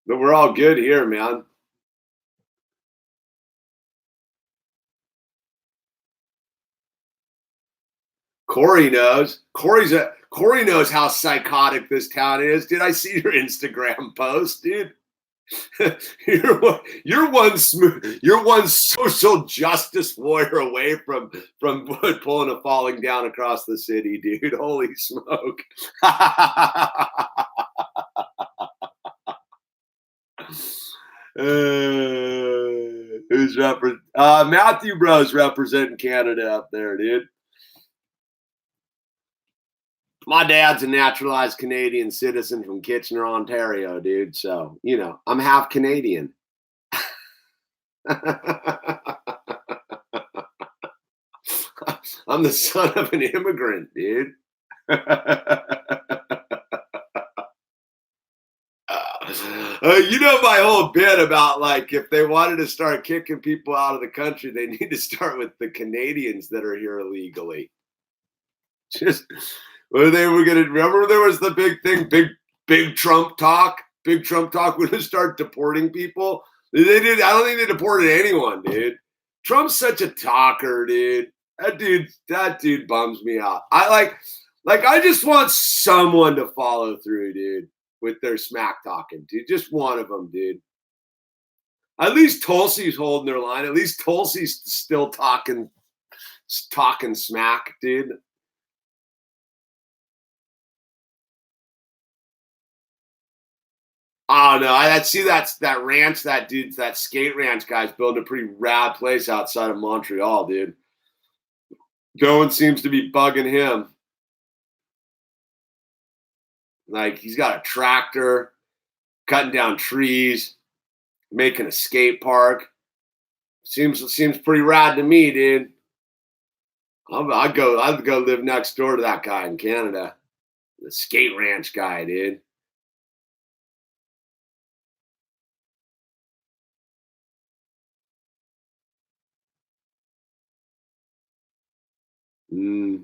But we're all good here, man. Corey knows. Corey knows how psychotic this town is. Did I see your Instagram post, dude? You're one social justice warrior away from pulling a falling down across the city, dude. Holy smoke. Matthew Bros representing Canada up there, dude. My dad's a naturalized Canadian citizen from Kitchener, Ontario, dude. So, I'm half Canadian. I'm the son of an immigrant, dude. You know my whole bit about like if they wanted to start kicking people out of the country, they need to start with the Canadians that are here illegally. Just where they were gonna remember there was the big thing, big Trump talk. Big Trump talk we're gonna start deporting people. They did. I don't think they deported anyone, dude. Trump's such a talker, dude. That dude bums me out. I just want someone to follow through, dude, with their smack talking, dude. Just one of them, dude. At least Tulsi's holding their line. At least Tulsi's still talking smack, dude. Oh no, I see that ranch, that skate ranch guy's building a pretty rad place outside of Montreal, dude. No one seems to be bugging him. Like he's got a tractor, cutting down trees, making a skate park. Seems pretty rad to me, dude. I'd go live next door to that guy in Canada. The skate ranch guy, dude.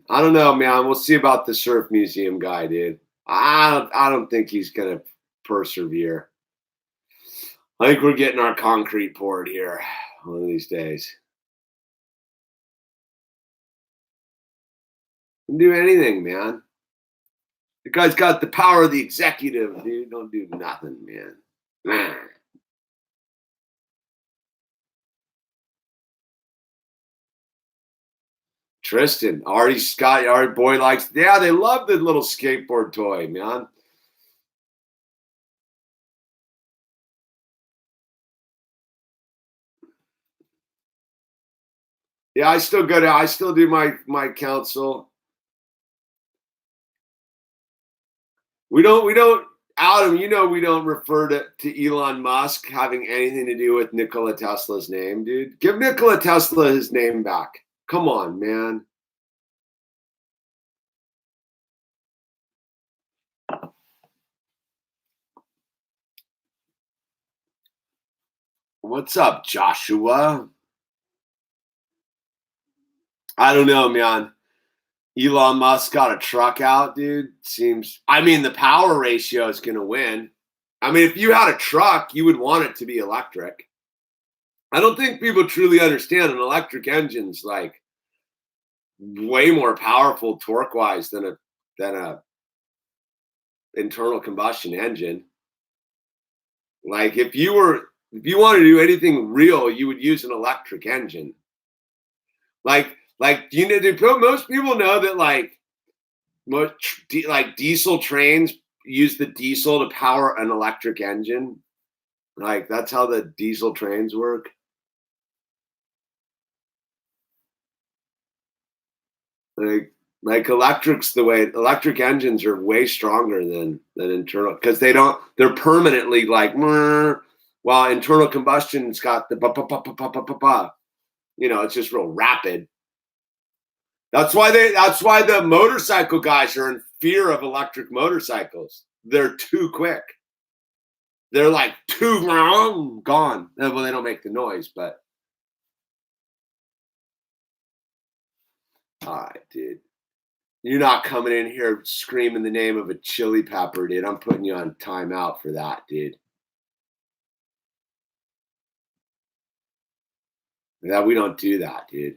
I don't know, man. We'll see about the surf museum guy, dude. I don't think he's gonna persevere. I think we're getting our concrete poured here one of these days. Can do anything, man. The guy's got the power of the executive, dude. Don't do nothing, man. Tristan, Artie Scott, Artie boy likes. Yeah, they love the little skateboard toy, man. Yeah, I still do my council. We don't Adam, we don't refer to Elon Musk having anything to do with Nikola Tesla's name, dude. Give Nikola Tesla his name back. Come on, man. What's up, Joshua? I don't know, man. Elon Musk got a truck out, dude. The power ratio is going to win. I mean, if you had a truck, you would want it to be electric. I don't think people truly understand an electric engine's like way more powerful torque wise than a internal combustion engine. Like if you want to do anything real, you would use an electric engine. Like most people know that like diesel trains use the diesel to power an electric engine. Like that's how the diesel trains work. Like electric engines are way stronger than internal because they're permanently like while internal combustion's got the it's just real rapid. That's why the motorcycle guys are in fear of electric motorcycles. They're too quick. They're like too gone. Well, they don't make the noise, but all right, dude. You're not coming in here screaming the name of a chili pepper, dude. I'm putting you on timeout for that, dude. Yeah, we don't do that, dude.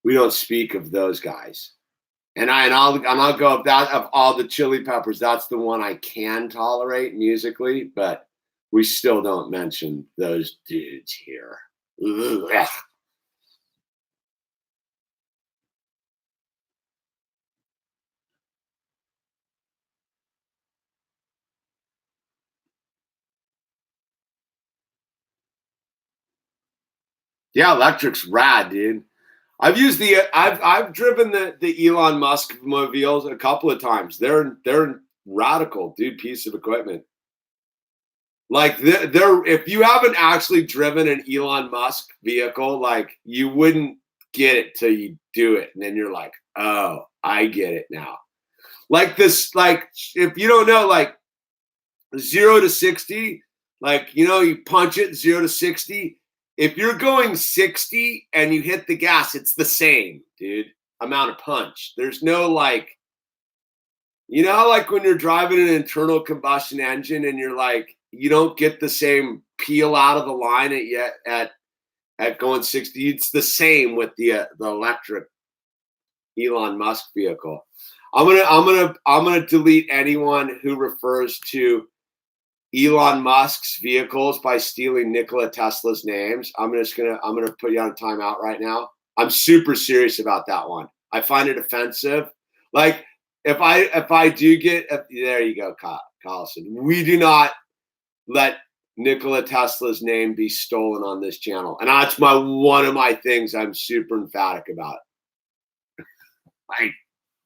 We don't speak of those guys. And I'll go of that of all the chili peppers. That's the one I can tolerate musically, but we still don't mention those dudes here. Ugh. Yeah, electric's rad, dude. I've driven the Elon Musk mobiles a couple of times. They're radical, dude, piece of equipment. Like they're if you haven't actually driven an Elon Musk vehicle, like you wouldn't get it till you do it, and then you're like, oh, I get it now. Like this, like if you don't know, like 0 to 60, like, you punch it 0 to 60. If you're going 60 and you hit the gas, it's the same, dude, amount of punch. There's no like, how like when you're driving an internal combustion engine and you're like, you don't get the same peel out of the line at going 60. It's the same with the electric Elon Musk vehicle. I'm gonna delete anyone who refers to Elon Musk's vehicles by stealing Nikola Tesla's names. I'm gonna put you on timeout right now. I'm super serious about that one. I find it offensive. Like if I do get there you go, Collison. We do not let Nikola Tesla's name be stolen on this channel, and that's one of my things I'm super emphatic about. I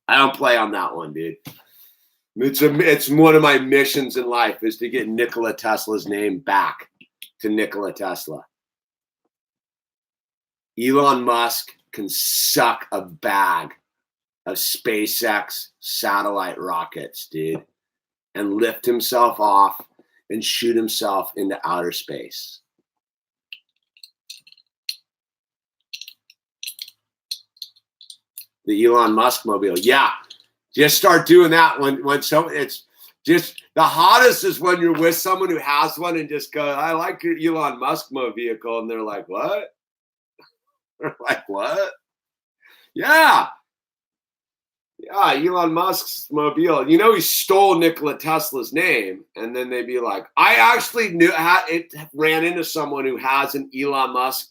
don't play on that one, dude. It's one of my missions in life is to get Nikola Tesla's name back to Nikola Tesla. Elon Musk can suck a bag of SpaceX satellite rockets, dude, and lift himself off and shoot himself into outer space. The Elon Musk mobile. Yeah. Just start doing that when so it's just the hottest is when you're with someone who has one and just go, I like your Elon Musk vehicle. And they're like, what? They're like, what? Yeah. Yeah, Elon Musk's mobile. He stole Nikola Tesla's name. And then they'd be like, I actually ran into someone who has an Elon Musk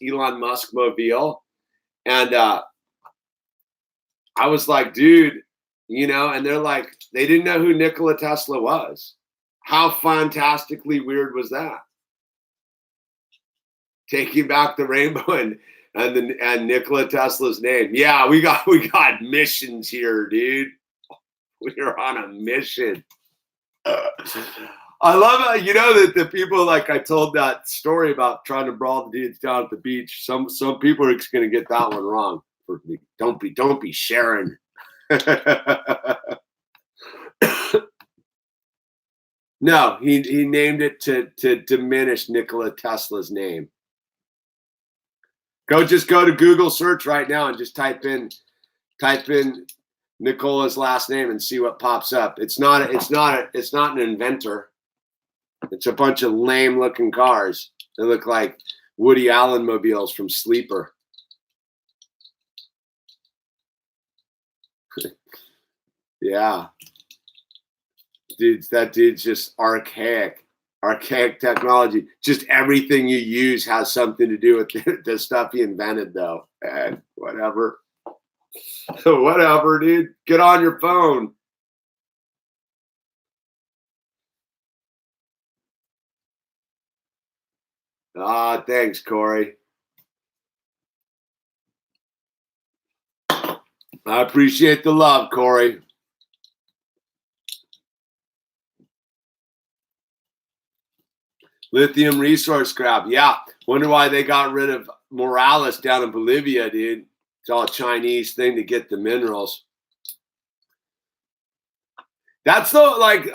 mobile. And I was like, dude, and they're like, they didn't know who Nikola Tesla was. How fantastically weird was that? Taking back the rainbow and Nikola Tesla's name. Yeah, we got missions here, dude. We're on a mission. I love how, that the people, like I told that story about trying to brawl the dudes down at the beach. Some people are just going to get that one wrong. Don't be sharing. No, he named it to diminish Nikola Tesla's name. Go to Google search right now and just type in Nikola's last name and see what pops up. It's not an inventor. It's a bunch of lame looking cars. They look like Woody Allen mobiles from Sleeper. Yeah. That dude's just archaic technology. Just everything you use has something to do with the stuff he invented, though. And whatever. Whatever, dude. Get on your phone. Thanks, Corey. I appreciate the love, Corey. Lithium resource grab. Yeah. Wonder why they got rid of Morales down in Bolivia, dude. It's all a Chinese thing to get the minerals. That's the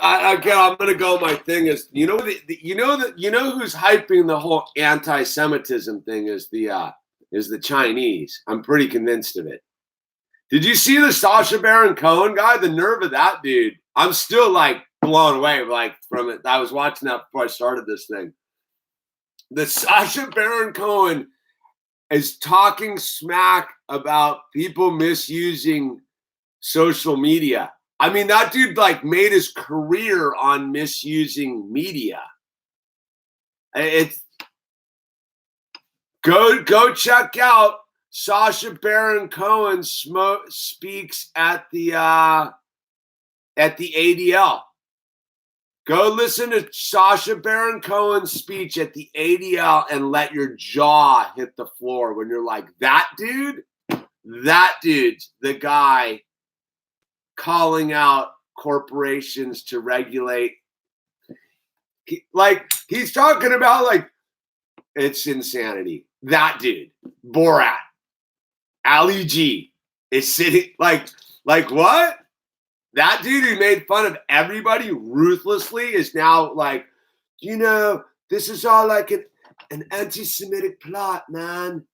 I'm gonna go. My thing is, who's hyping the whole anti-Semitism thing is the Chinese. I'm pretty convinced of it. Did you see the Sacha Baron Cohen guy? The nerve of that dude. I'm still blown away from it. I was watching that before I started this thing. The Sacha Baron Cohen is talking smack about people misusing social media. I mean, that dude made his career on misusing media. It's go check out Sacha Baron Cohen speaks at the ADL. Go listen to Sacha Baron Cohen's speech at the ADL and let your jaw hit the floor when you're like, that dude's the guy calling out corporations to regulate. He's talking about it's insanity. That dude, Borat, Ali G is sitting like what? That dude who made fun of everybody ruthlessly is now like, this is all like an anti-Semitic plot, man.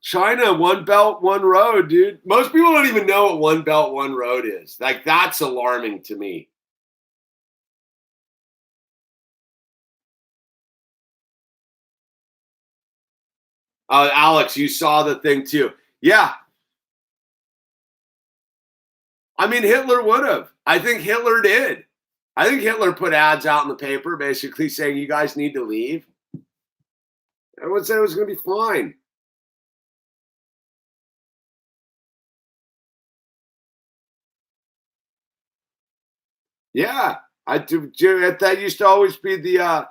China, one belt, one road, dude. Most people don't even know what one belt, one road is. Like, that's alarming to me. Alex, you saw the thing too. Yeah. I mean, Hitler would have. I think Hitler did. I think Hitler put ads out in the paper basically saying, you guys need to leave. Everyone said it was going to be fine. Yeah. That used to always be the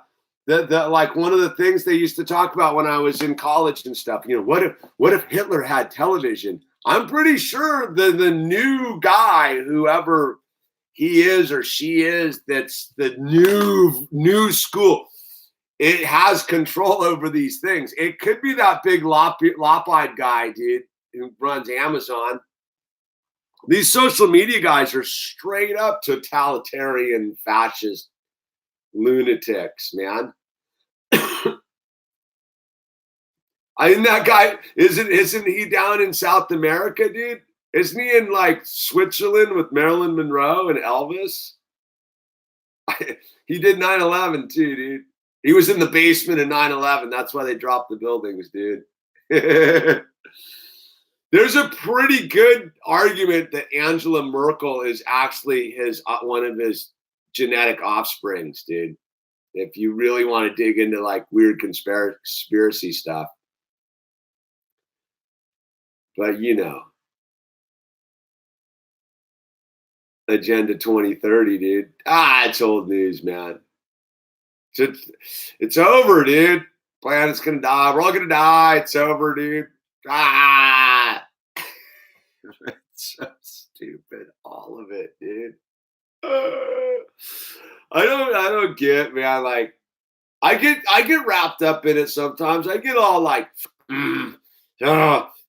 like one of the things they used to talk about when I was in college and stuff. What if Hitler had television? I'm pretty sure the new guy, whoever he is or she is, that's the new school. It has control over these things. It could be that big lop-eyed guy, dude, who runs Amazon. These social media guys are straight up totalitarian fascist lunatics, man. I mean, that guy isn't he down in South America, dude? Isn't he in like Switzerland with Marilyn Monroe and Elvis? He did 9/11 too, dude. He was in the basement of 9/11. That's why they dropped the buildings, dude. There's a pretty good argument that Angela Merkel is actually one of his genetic offsprings, dude. If you really want to dig into like weird conspiracy stuff. But Agenda 2030, dude. It's old news, man. It's over, dude. Planet's gonna die. We're all gonna die. It's over, dude. It's so stupid. All of it, dude. I don't get, man. Like, I get wrapped up in it sometimes. I get all like,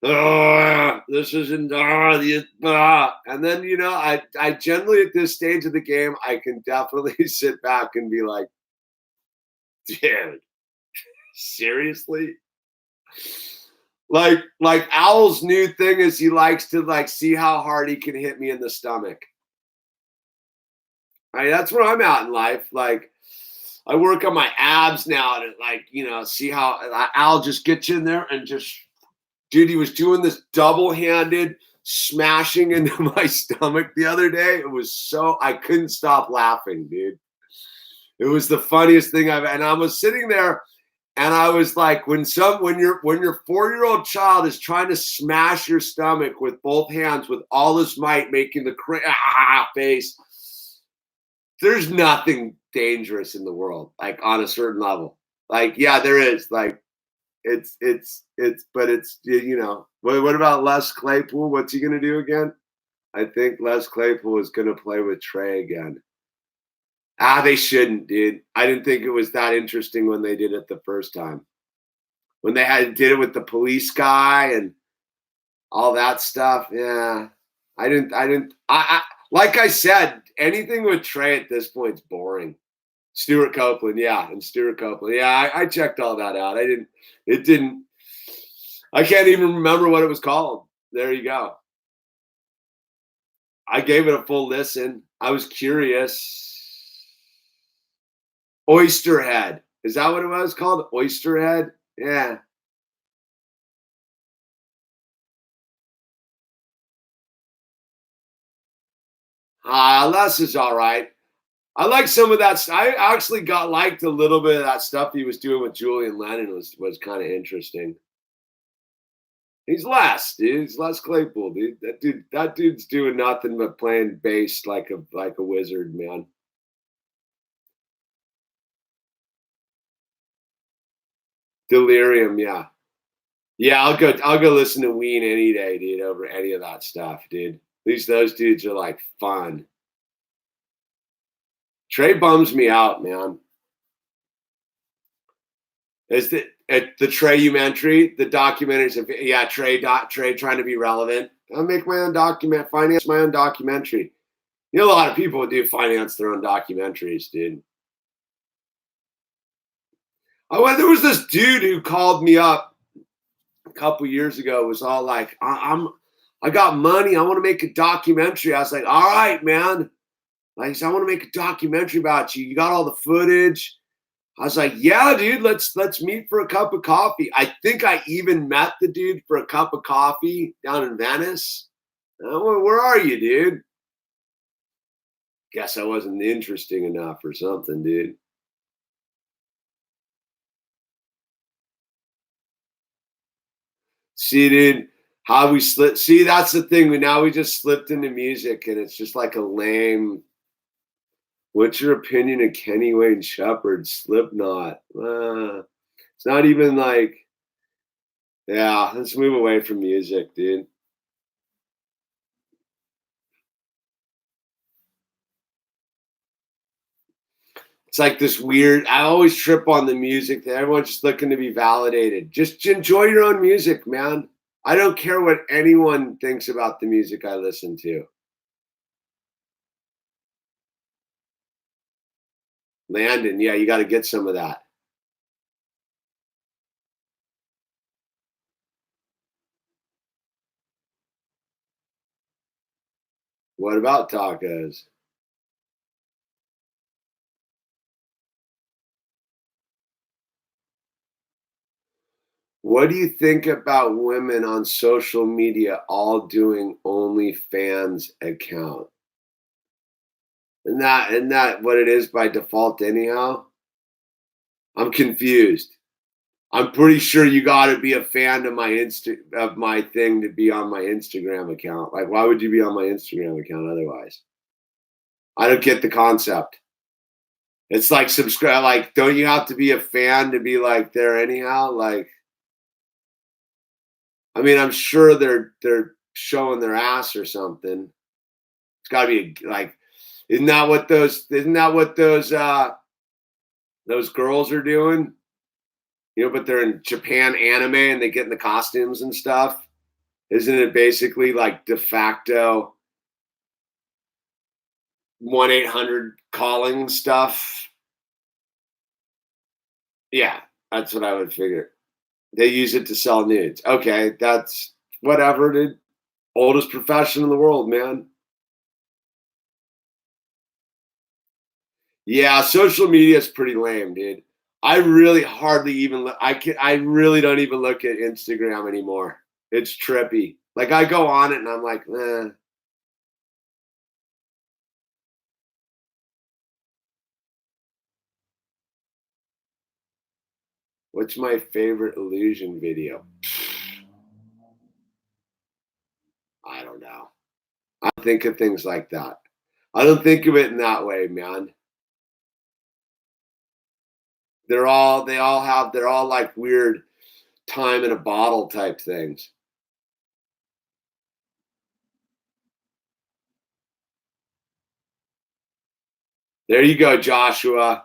this isn't and then I generally at this stage of the game I can definitely sit back and be like, dude, seriously? Like Owl's new thing is he likes to like see how hard he can hit me in the stomach. Right, that's where I'm at in life. Like, I work on my abs now to like, see how Al just gets in there and just, dude, he was doing this double-handed smashing into my stomach the other day. It was I couldn't stop laughing, dude. It was the funniest thing and I was sitting there and I was like, when your 4-year-old child is trying to smash your stomach with both hands with all his might, making the face, there's nothing dangerous in the world, like on a certain level. Like, yeah, there is. Like, but it's what about Les Claypool? What's he gonna do again? I think Les Claypool is gonna play with Trey again. They shouldn't, dude. I didn't think it was that interesting when they did it the first time. When they did it with the police guy and all that stuff. Yeah. I like I said, anything with Trey at this point is boring. Stuart Copeland, yeah, and Stuart Copeland. Yeah, I checked all that out. I can't even remember what it was called. There you go. I gave it a full listen. I was curious. Oysterhead. Is that what it was called? Oysterhead? Yeah. Les is all right. I like some of that. I actually liked a little bit of that stuff he was doing with Julian Lennon was kind of interesting. He's Les, dude. He's Les Claypool, dude. That dude's doing nothing but playing bass like a wizard, man. Delirium, yeah. Yeah, I'll go listen to Ween any day, dude, over any of that stuff, dude. At least those dudes are like fun. Trey bums me out, man. the Trey-umentary, the documentaries of Trey trying to be relevant. I'll make my own finance my own documentary. You know, a lot of people do finance their own documentaries, dude. There was this dude who called me up a couple years ago. Was all like, I got money. I want to make a documentary. I was like, all right, man. Like, I want to make a documentary about you. You got all the footage. I was like, yeah, dude, let's meet for a cup of coffee. I think I even met the dude for a cup of coffee down in Venice. Where are you, dude? Guess I wasn't interesting enough or something, dude. See, dude, how we slipped. See, that's the thing. We just slipped into music, and it's just like a lame. What's your opinion of Kenny Wayne Shepherd, Slipknot? It's not even like. Yeah, let's move away from music, dude. It's like this weird. I always trip on the music that everyone's just looking to be validated. Just enjoy your own music, man. I don't care what anyone thinks about the music I listen to. Landon, yeah, you got to get some of that. What about tacos? What do you think about women on social media all doing OnlyFans account? Isn't that what it is by default anyhow? I'm confused. I'm pretty sure you got to be a fan of my thing to be on my Instagram account. Like, why would you be on my Instagram account otherwise? I don't get the concept. It's like subscribe. Like, don't you have to be a fan to be like there anyhow? Like, I mean, I'm sure they're showing their ass or something. It's got to be like, isn't that what those girls are doing? You know, but they're in Japan anime and they get in the costumes and stuff. Isn't it basically like de facto 1-800 calling stuff? Yeah, that's what I would figure. They use it to sell nudes. Okay, that's whatever, dude. Oldest profession in the world, man. Yeah, social media is pretty lame, dude. I really hardly even look. I really don't even look at Instagram anymore. It's trippy. Like I go on it and I'm like, eh. What's my favorite illusion video? I don't know. I don't think of things like that. I don't think of it in that way, man. They're all like weird time in a bottle type things. There you go, Joshua.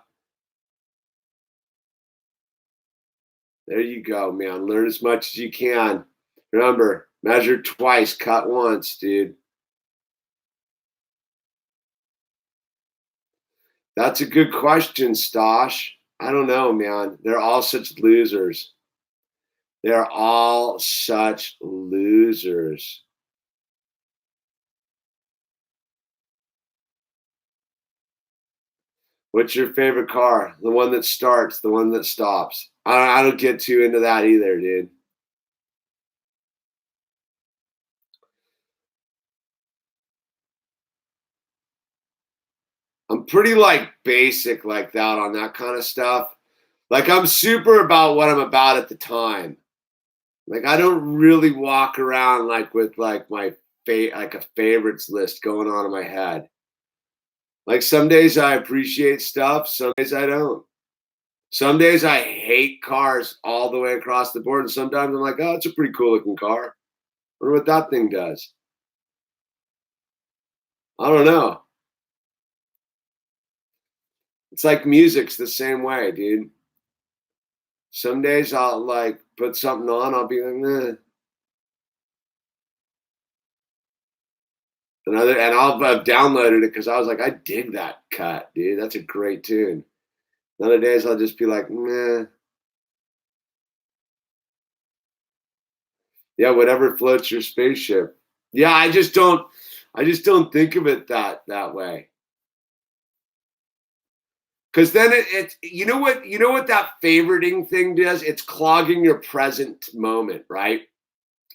There you go, man. Learn as much as you can. Remember, measure twice, cut once, dude. That's a good question, Stosh. I don't know, man. They're all such losers. They're all such losers. What's your favorite car? The one that starts, the one that stops. I don't get too into that either, dude. I'm pretty like basic like that on that kind of stuff. Like I'm super about what I'm about at the time. Like I don't really walk around like with like like a favorites list going on in my head. Like some days I appreciate stuff, some days I don't. Some days I hate cars all the way across the board, and sometimes I'm like, oh, it's a pretty cool looking car. I wonder what that thing does. I don't know. It's like music's the same way, dude. Some days I'll like put something on, I'll be like, "Meh." And I'll have downloaded it because I was like, I dig that cut, dude. That's a great tune. Other days I'll just be like, meh. Yeah, whatever floats your spaceship. Yeah, I just don't think of it that way. Because then it you know what that favoriting thing does? It's clogging your present moment, right?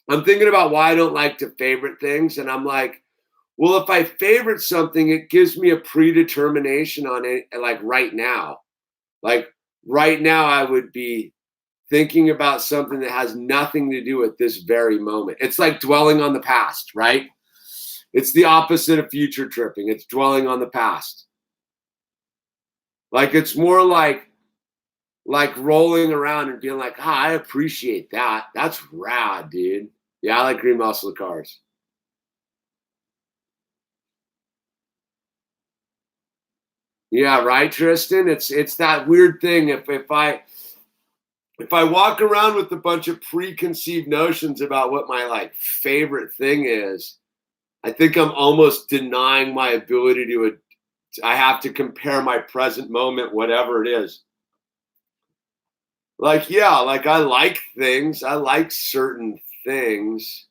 I'm thinking about why I don't like to favorite things, and I'm like, well, if I favorite something, it gives me a predetermination on it, like right now. Like right now, I would be thinking about something that has nothing to do with this very moment. It's like dwelling on the past, right? It's the opposite of future tripping. It's dwelling on the past. Like it's more like rolling around and being like, ah, I appreciate that. That's rad, dude. Yeah, I like green muscle cars. Yeah, right, Tristan. It's that weird thing. If I walk around with a bunch of preconceived notions about what my like favorite thing is, I think I'm almost denying my ability to. I have to compare my present moment, whatever it is. Like, yeah, like I like things. I like certain things.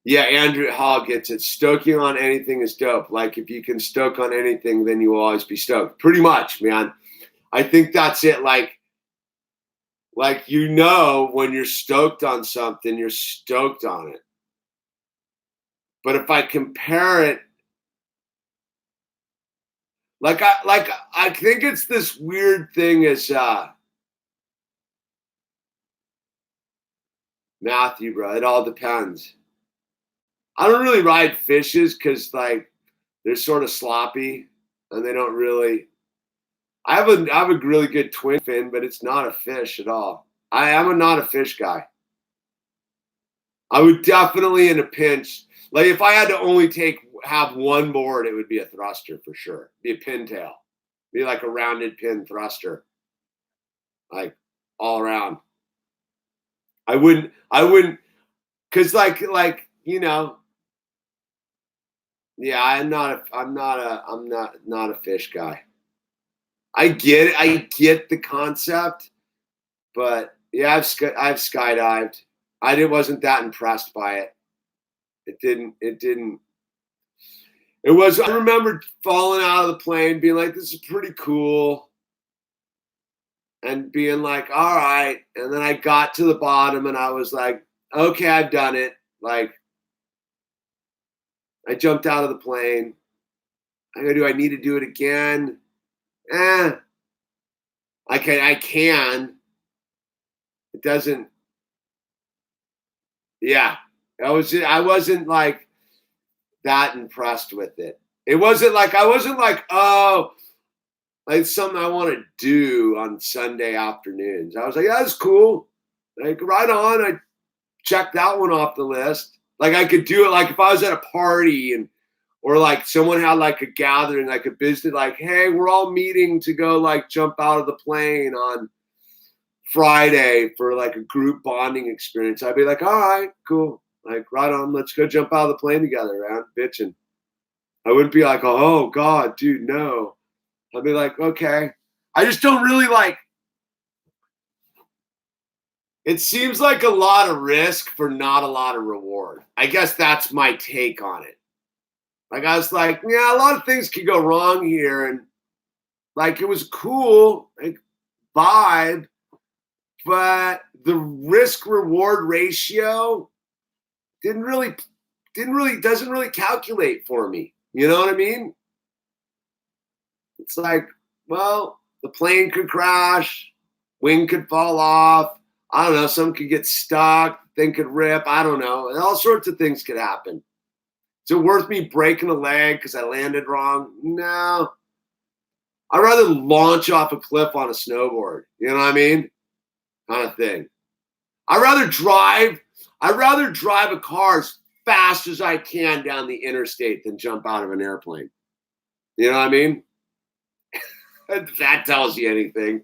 Yeah, Andrew Hall gets it. Stoking on anything is dope. Like, if you can stoke on anything, then you will always be stoked. Pretty much, man. I think that's it. Like when you're stoked on something, you're stoked on it. But if I compare it, like I think it's this weird thing as Matthew, bro. It all depends. I don't really ride fishes because like they're sort of sloppy and they don't really. I have a really good twin fin, but it's not a fish at all. I am not a fish guy. I would definitely in a pinch, like if I had to only have one board, it would be a thruster for sure. Be a pintail, be like a rounded pin thruster, like all around. I wouldn't, cause yeah, I'm not a fish guy. I get it. I get the concept, but yeah, I've skydived. Wasn't that impressed by it. It didn't. It was. I remember falling out of the plane, being like, "This is pretty cool," and being like, "All right." And then I got to the bottom, and I was like, "Okay, I've done it." Like, I jumped out of the plane. I go, "Do I need to do it again?" Eh, I can. I can. It doesn't. Yeah, I wasn't like that impressed with it. It wasn't like I wasn't like, oh, like it's something I want to do on Sunday afternoons. I was like, yeah, that's cool. Like right on. I checked that one off the list. Like I could do it like if I was at a party and or like someone had like a gathering, like a business, like, hey, we're all meeting to go like jump out of the plane on Friday for like a group bonding experience. I'd be like, all right, cool. Like right on, let's go jump out of the plane together, man. Bitching. I wouldn't be like, oh God, dude, no. I'd be like, okay. I just don't really like it seems like a lot of risk for not a lot of reward. I guess that's my take on it. Like I was like, yeah, a lot of things could go wrong here. And like it was cool, like vibe, but the risk reward ratio doesn't really calculate for me. You know what I mean? It's like, well, the plane could crash, wing could fall off. I don't know. Some could get stuck, thing could rip. I don't know. And all sorts of things could happen. Is it worth me breaking a leg because I landed wrong? No. I'd rather launch off a cliff on a snowboard. You know what I mean? Kind of thing. I'd rather drive a car as fast as I can down the interstate than jump out of an airplane. You know what I mean? If that tells you anything.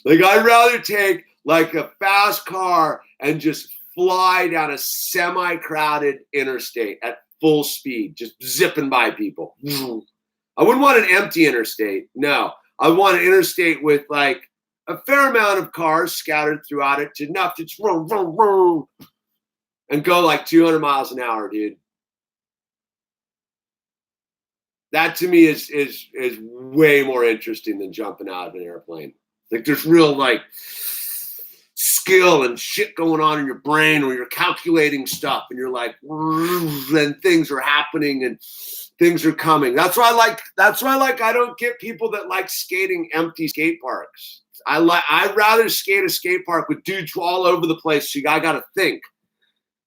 Like, I'd rather take like a fast car and just fly down a semi-crowded interstate at full speed, just zipping by people. I wouldn't want an empty interstate. No, I want an interstate with like a fair amount of cars scattered throughout it, enough to just vroom, vroom, vroom, and go like 200 miles an hour, dude. That to me is way more interesting than jumping out of an airplane. Like, there's real like skill and shit going on in your brain, or you're calculating stuff and you're like, and things are happening and things are coming. That's why I don't get people that like skating empty skate parks. I'd rather skate a skate park with dudes all over the place. So I gotta think.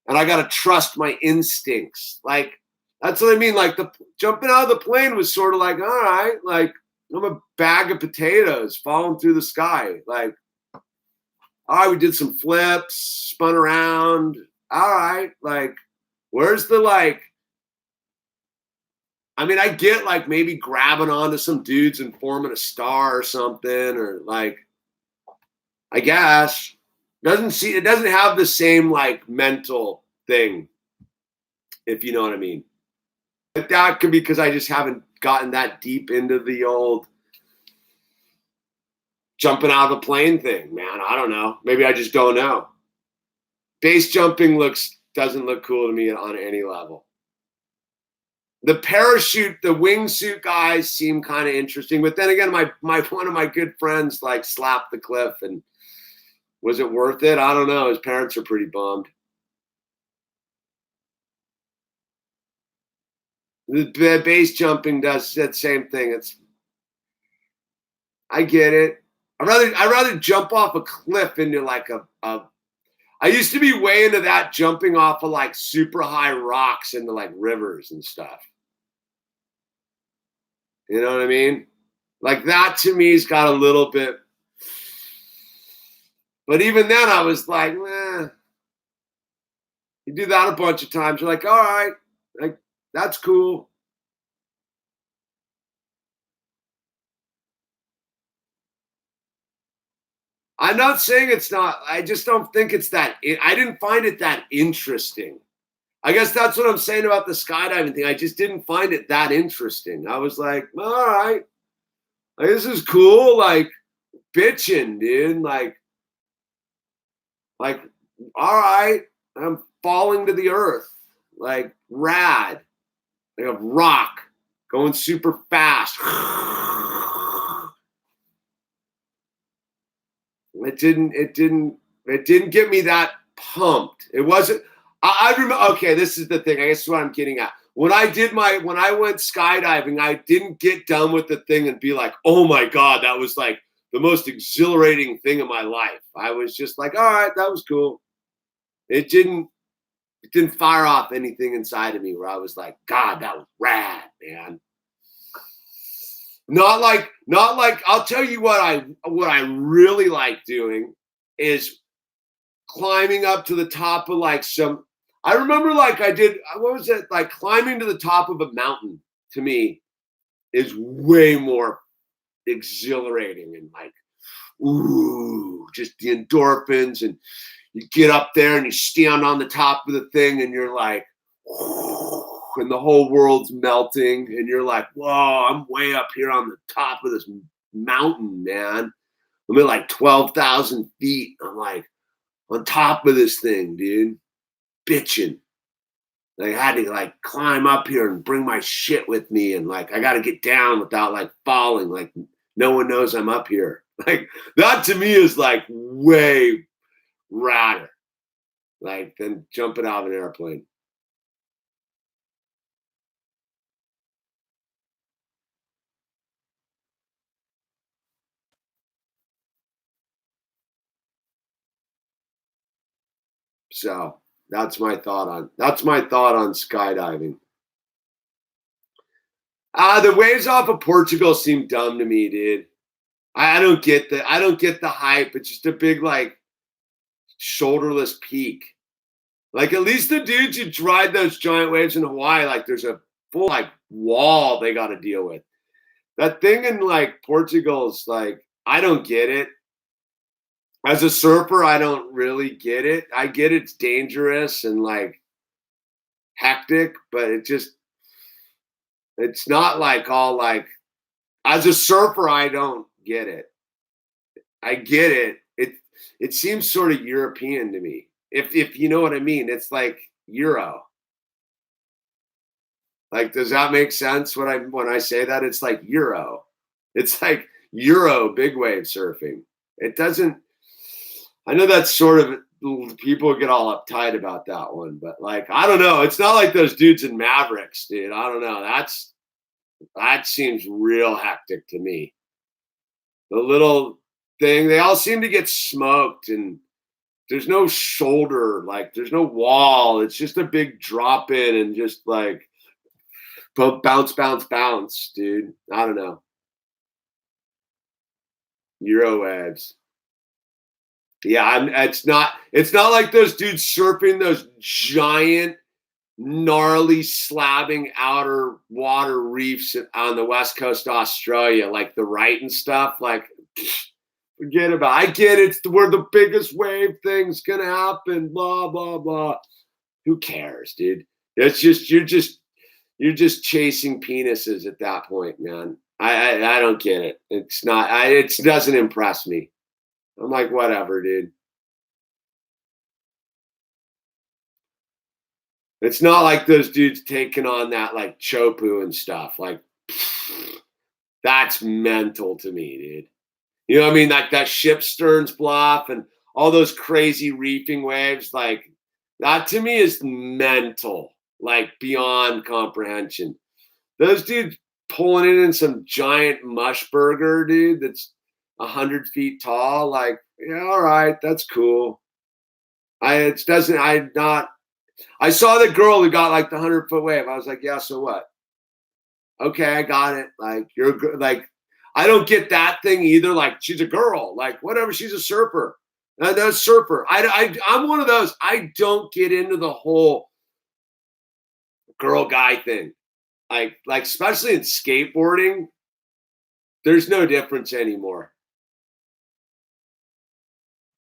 And I gotta trust my instincts. Like, that's what I mean. Like, the jumping out of the plane was sort of like, all right, like, I'm a bag of potatoes falling through the sky. Like, all right, we did some flips, spun around. All right, like, where's the like? I mean, I get like maybe grabbing onto some dudes and forming a star or something, or like, I guess it doesn't have the same like mental thing, if you know what I mean. But that could be because I just haven't gotten that deep into the old jumping out of a plane thing, man. I don't know. Maybe I just don't know. Base jumping doesn't look cool to me on any level. The parachute, the wingsuit guys seem kind of interesting, but then again, my one of my good friends like slapped the cliff, and was it worth it? I don't know. His parents are pretty bummed. The base jumping does that same thing. I get it. I'd rather jump off a cliff into like I used to be way into that, jumping off of like super high rocks into like rivers and stuff. You know what I mean? Like, that to me's got a little bit. But even then I was like, you do that a bunch of times, you're like, all right, like, that's cool. I'm not saying it's not. I just don't think it's that. I didn't find it that interesting. I guess that's what I'm saying about the skydiving thing. I just didn't find it that interesting. I was like, all right, like, this is cool. Like, bitching, dude. Like, all right, I'm falling to the earth. Like, rad. Like a rock going super fast. It didn't get me that pumped. It wasn't. I remember. Okay, this is the thing. I guess what I'm getting at. When I went skydiving, I didn't get done with the thing and be like, oh my God, that was like the most exhilarating thing in my life. I was just like, all right, that was cool. It didn't fire off anything inside of me where I was like, God, that was rad, man. Not like I'll tell you what I really like doing is climbing up to the top of like some. I remember like I did, what was it, like climbing to the top of a mountain to me is way more exhilarating, and like, ooh, just the endorphins, and you get up there and you stand on the top of the thing and you're like, and the whole world's melting and you're like, whoa, I'm way up here on the top of this mountain, man. I'm at like 12,000 feet. I'm like on top of this thing, dude, bitching. Like, I had to like climb up here and bring my shit with me, and like I got to get down without like falling. Like, no one knows I'm up here. Like, that to me is like way radder, like, than jumping out of an airplane. So that's my thought on skydiving. The waves off of Portugal seem dumb to me, dude. I don't get the hype. It's just a big like shoulderless peak. Like at least the dudes who ride those giant waves in Hawaii, like there's a full like wall they got to deal with. That thing in like Portugal is like I don't get it. As a surfer, I don't really get it. I get it's dangerous and like hectic, but it's not like all like as a surfer, I don't get it. I get it. It seems sort of European to me. If you know what I mean, it's like Euro. Like, does that make sense when I say that? It's like Euro. It's like Euro big wave surfing. It doesn't. I know that's sort of people get all uptight about that one, but like I don't know. It's not like those dudes in Mavericks, dude. I don't know. That seems real hectic to me. The little thing, they all seem to get smoked, and there's no shoulder, like there's no wall. It's just a big drop in and just like bounce, bounce, bounce, dude. I don't know. Euro waves. Yeah, it's not like those dudes surfing those giant, gnarly, slabbing outer water reefs on the west coast of Australia, like the right and stuff. Like, forget about it. I get it. It's where the biggest wave thing's gonna happen. Blah blah blah. Who cares, dude? It's just you're just chasing penises at that point, man. I don't get it. It's not. It doesn't impress me. I'm like, whatever, dude. It's not like those dudes taking on that like chopu and stuff. Like, that's mental to me, dude. You know what I mean? Like that ship Stearns Bluff and all those crazy reefing waves. Like, that to me is mental, like beyond comprehension. Those dudes pulling in some giant mush burger, dude, that's 100 feet tall. Like, yeah, all right, that's cool. It doesn't. I not. I saw the girl who got like the 100 foot wave. I was like, yeah, so what? Okay, I got it. Like like, I don't get that thing either. Like she's a girl. Like whatever. She's a surfer. That's surfer. I'm one of those. I don't get into the whole girl guy thing. Like especially in skateboarding, there's no difference anymore.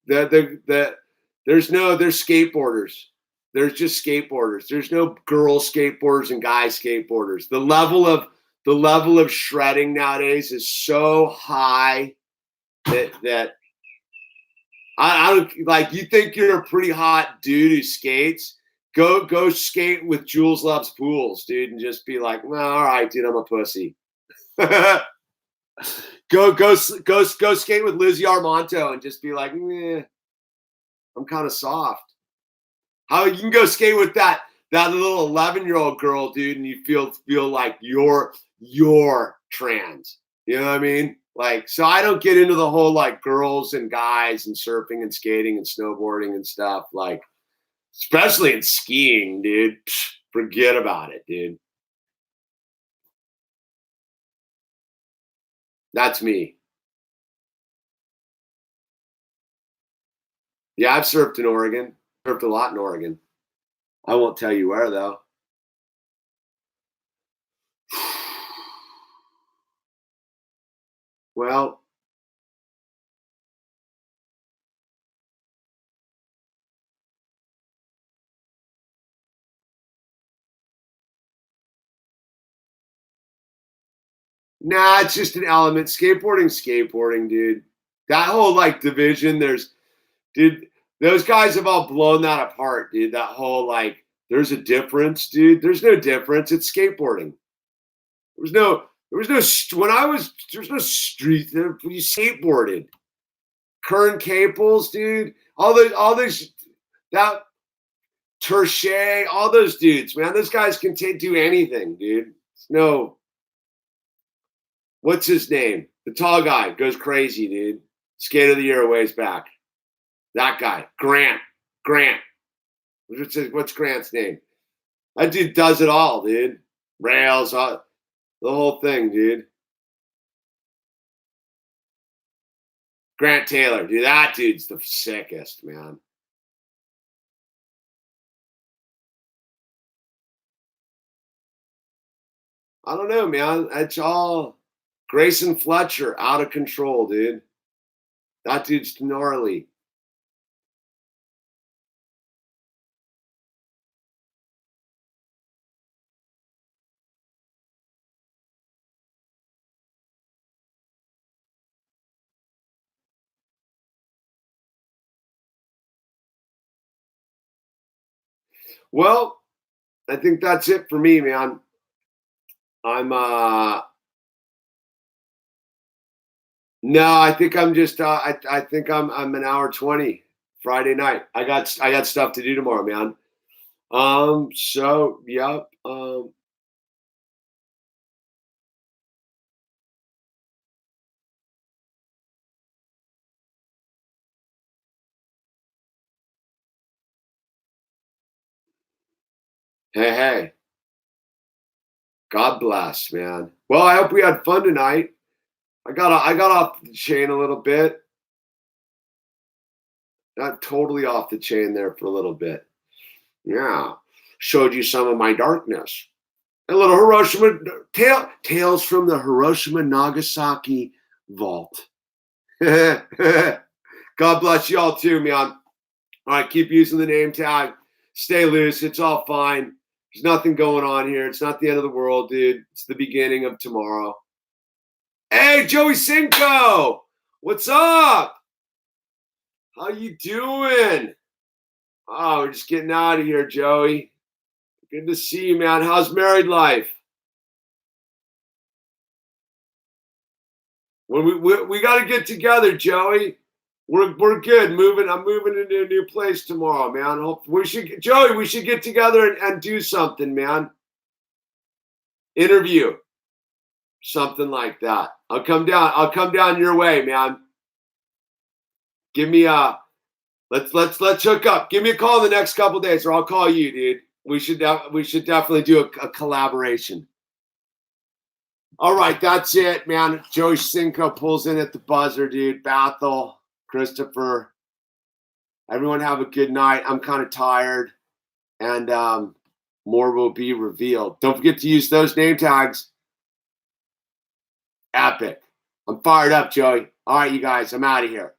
The there's skateboarders. There's just skateboarders. There's no girl skateboarders and guy skateboarders. The level of shredding nowadays is so high that I don't like. You think you're a pretty hot dude who skates? Go skate with Jules Loves Pools, dude, and just be like, well, all right, dude, I'm a pussy. Go skate with Lizzie Armanto and just be like, I'm kind of soft. How you can go skate with that little 11-year-old girl, dude, and you feel like you're trans. You know what I mean? Like, so I don't get into the whole like girls and guys and surfing and skating and snowboarding and stuff. Like, especially in skiing, dude. Forget about it, dude. That's me. Yeah, I've surfed in Oregon. Surfed a lot in Oregon. I won't tell you where though. Well, nah, it's just an element. Skateboarding, dude. That whole like division, dude, those guys have all blown that apart, dude. That whole like, there's a difference, dude. There's no difference. It's skateboarding. There was no, when I was, there's no street there. You skateboarded. Kern Caples, dude. All those, that Terche, all those dudes, man. Those guys can do anything, dude. No, what's his name? The tall guy goes crazy, dude. Skate of the year, ways back. That guy, Grant. What's Grant's name? That dude does it all, dude. Rails, the whole thing, dude. Grant Taylor, dude. That dude's the sickest, man. I don't know, man. It's all Grayson Fletcher out of control, dude. That dude's gnarly. Well, I think that's it for me, man. I'm no, I think I'm just I think I'm an hour 20 Friday night. I got stuff to do tomorrow, man. So yep. Hey, hey. God bless, man. Well, I hope we had fun tonight. I got off the chain a little bit. Not totally off the chain there for a little bit. Yeah. Showed you some of my darkness. A little Hiroshima tales from the Hiroshima Nagasaki vault. God bless you all too, man. All right, keep using the name tag. Stay loose. It's all fine. There's nothing going on here. It's not the end of the world, dude. It's the beginning of tomorrow. Hey, Joey Cinco. What's up? How you doing? Oh, we're just getting out of here, Joey. Good to see you, man. How's married life? When we got to get together, Joey. We're good. I'm moving into a new place tomorrow, man. Joey. We should get together and do something, man. Interview, something like that. I'll come down. I'll come down your way, man. Give me a let's hook up. Give me a call in the next couple days, or I'll call you, dude. We should definitely do a collaboration. All right, that's it, man. Joey Cinco pulls in at the buzzer, dude. Bathel, Christopher. Everyone have a good night. I'm kind of tired, and more will be revealed. Don't forget to use those name tags. Epic. I'm fired up, Joey. All right, you guys, I'm out of here.